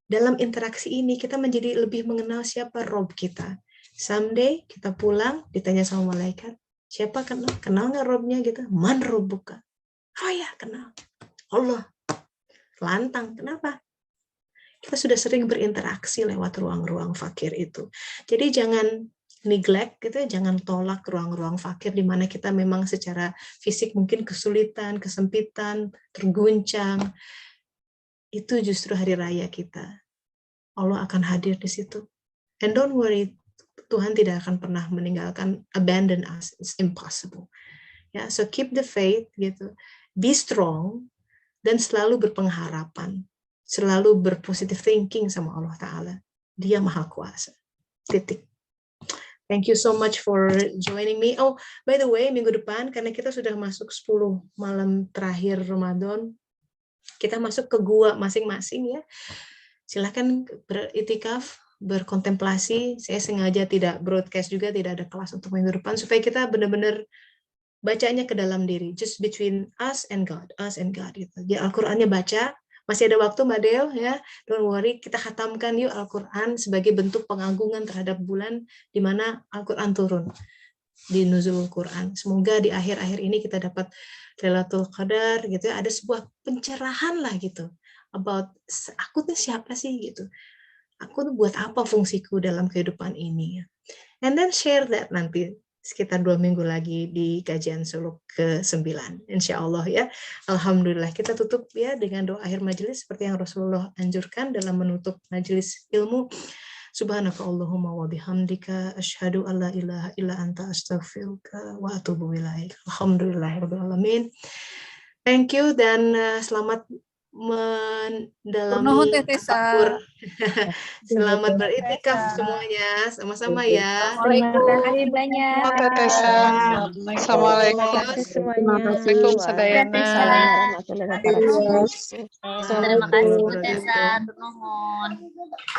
Dalam interaksi ini kita menjadi lebih mengenal siapa Rob kita. Someday kita pulang, ditanya sama malaikat, siapa kenal nggak Robnya gitu? Man Robbuka. Oh ya, kenal. Allah. Lantang. Kenapa? Kita sudah sering berinteraksi lewat ruang-ruang fakir itu. Jadi jangan neglect gitu, jangan tolak ruang-ruang fakir di mana kita memang secara fisik mungkin kesulitan, kesempitan, terguncang. Itu justru hari raya kita. Allah akan hadir di situ. And don't worry, Tuhan tidak akan pernah meninggalkan, abandon us. It's impossible. Ya, so keep the faith gitu. Be strong dan selalu berpengharapan. Selalu berpositive thinking sama Allah Ta'ala. Dia Maha Kuasa. Titik. Thank you so much for joining me. Oh, by the way, minggu depan, karena kita sudah masuk 10 malam terakhir Ramadan, kita masuk ke gua masing-masing ya. Silakan beritikaf, berkontemplasi. Saya sengaja tidak broadcast juga, tidak ada kelas untuk minggu depan, supaya kita benar-benar bacanya ke dalam diri. Just between us and God gitu. Jadi Al-Qur'annya baca. Masih ada waktu Mbak Del ya, don't worry, kita khatamkan yuk Al-Quran sebagai bentuk pengagungan terhadap bulan di mana Al-Quran turun di Nuzulul Quran. Semoga di akhir-akhir ini kita dapat Lailatul Qadar gitu ya, ada sebuah pencerahan lah gitu about aku tuh siapa sih gitu. Aku tuh buat apa fungsiku dalam kehidupan ini. And then share that nanti sekitar 2 minggu lagi di kajian suluk ke-9. Insya Allah ya. Alhamdulillah. Kita tutup ya dengan doa akhir majelis seperti yang Rasulullah anjurkan dalam menutup majelis ilmu. Subhanaka Allahumma wa bihamdika asyhadu an la ilaha illa anta astaghfiruka wa atubu ilaik. Alhamdulillahirabbil alamin. Thank you dan selamat mendalami tafakur. Selamat beritikaf semuanya, sama-sama ya. Terima kasih banyak. Assalamualaikum. Assalamualaikum sadayana. Terima kasih Bu Tessa, nuhun.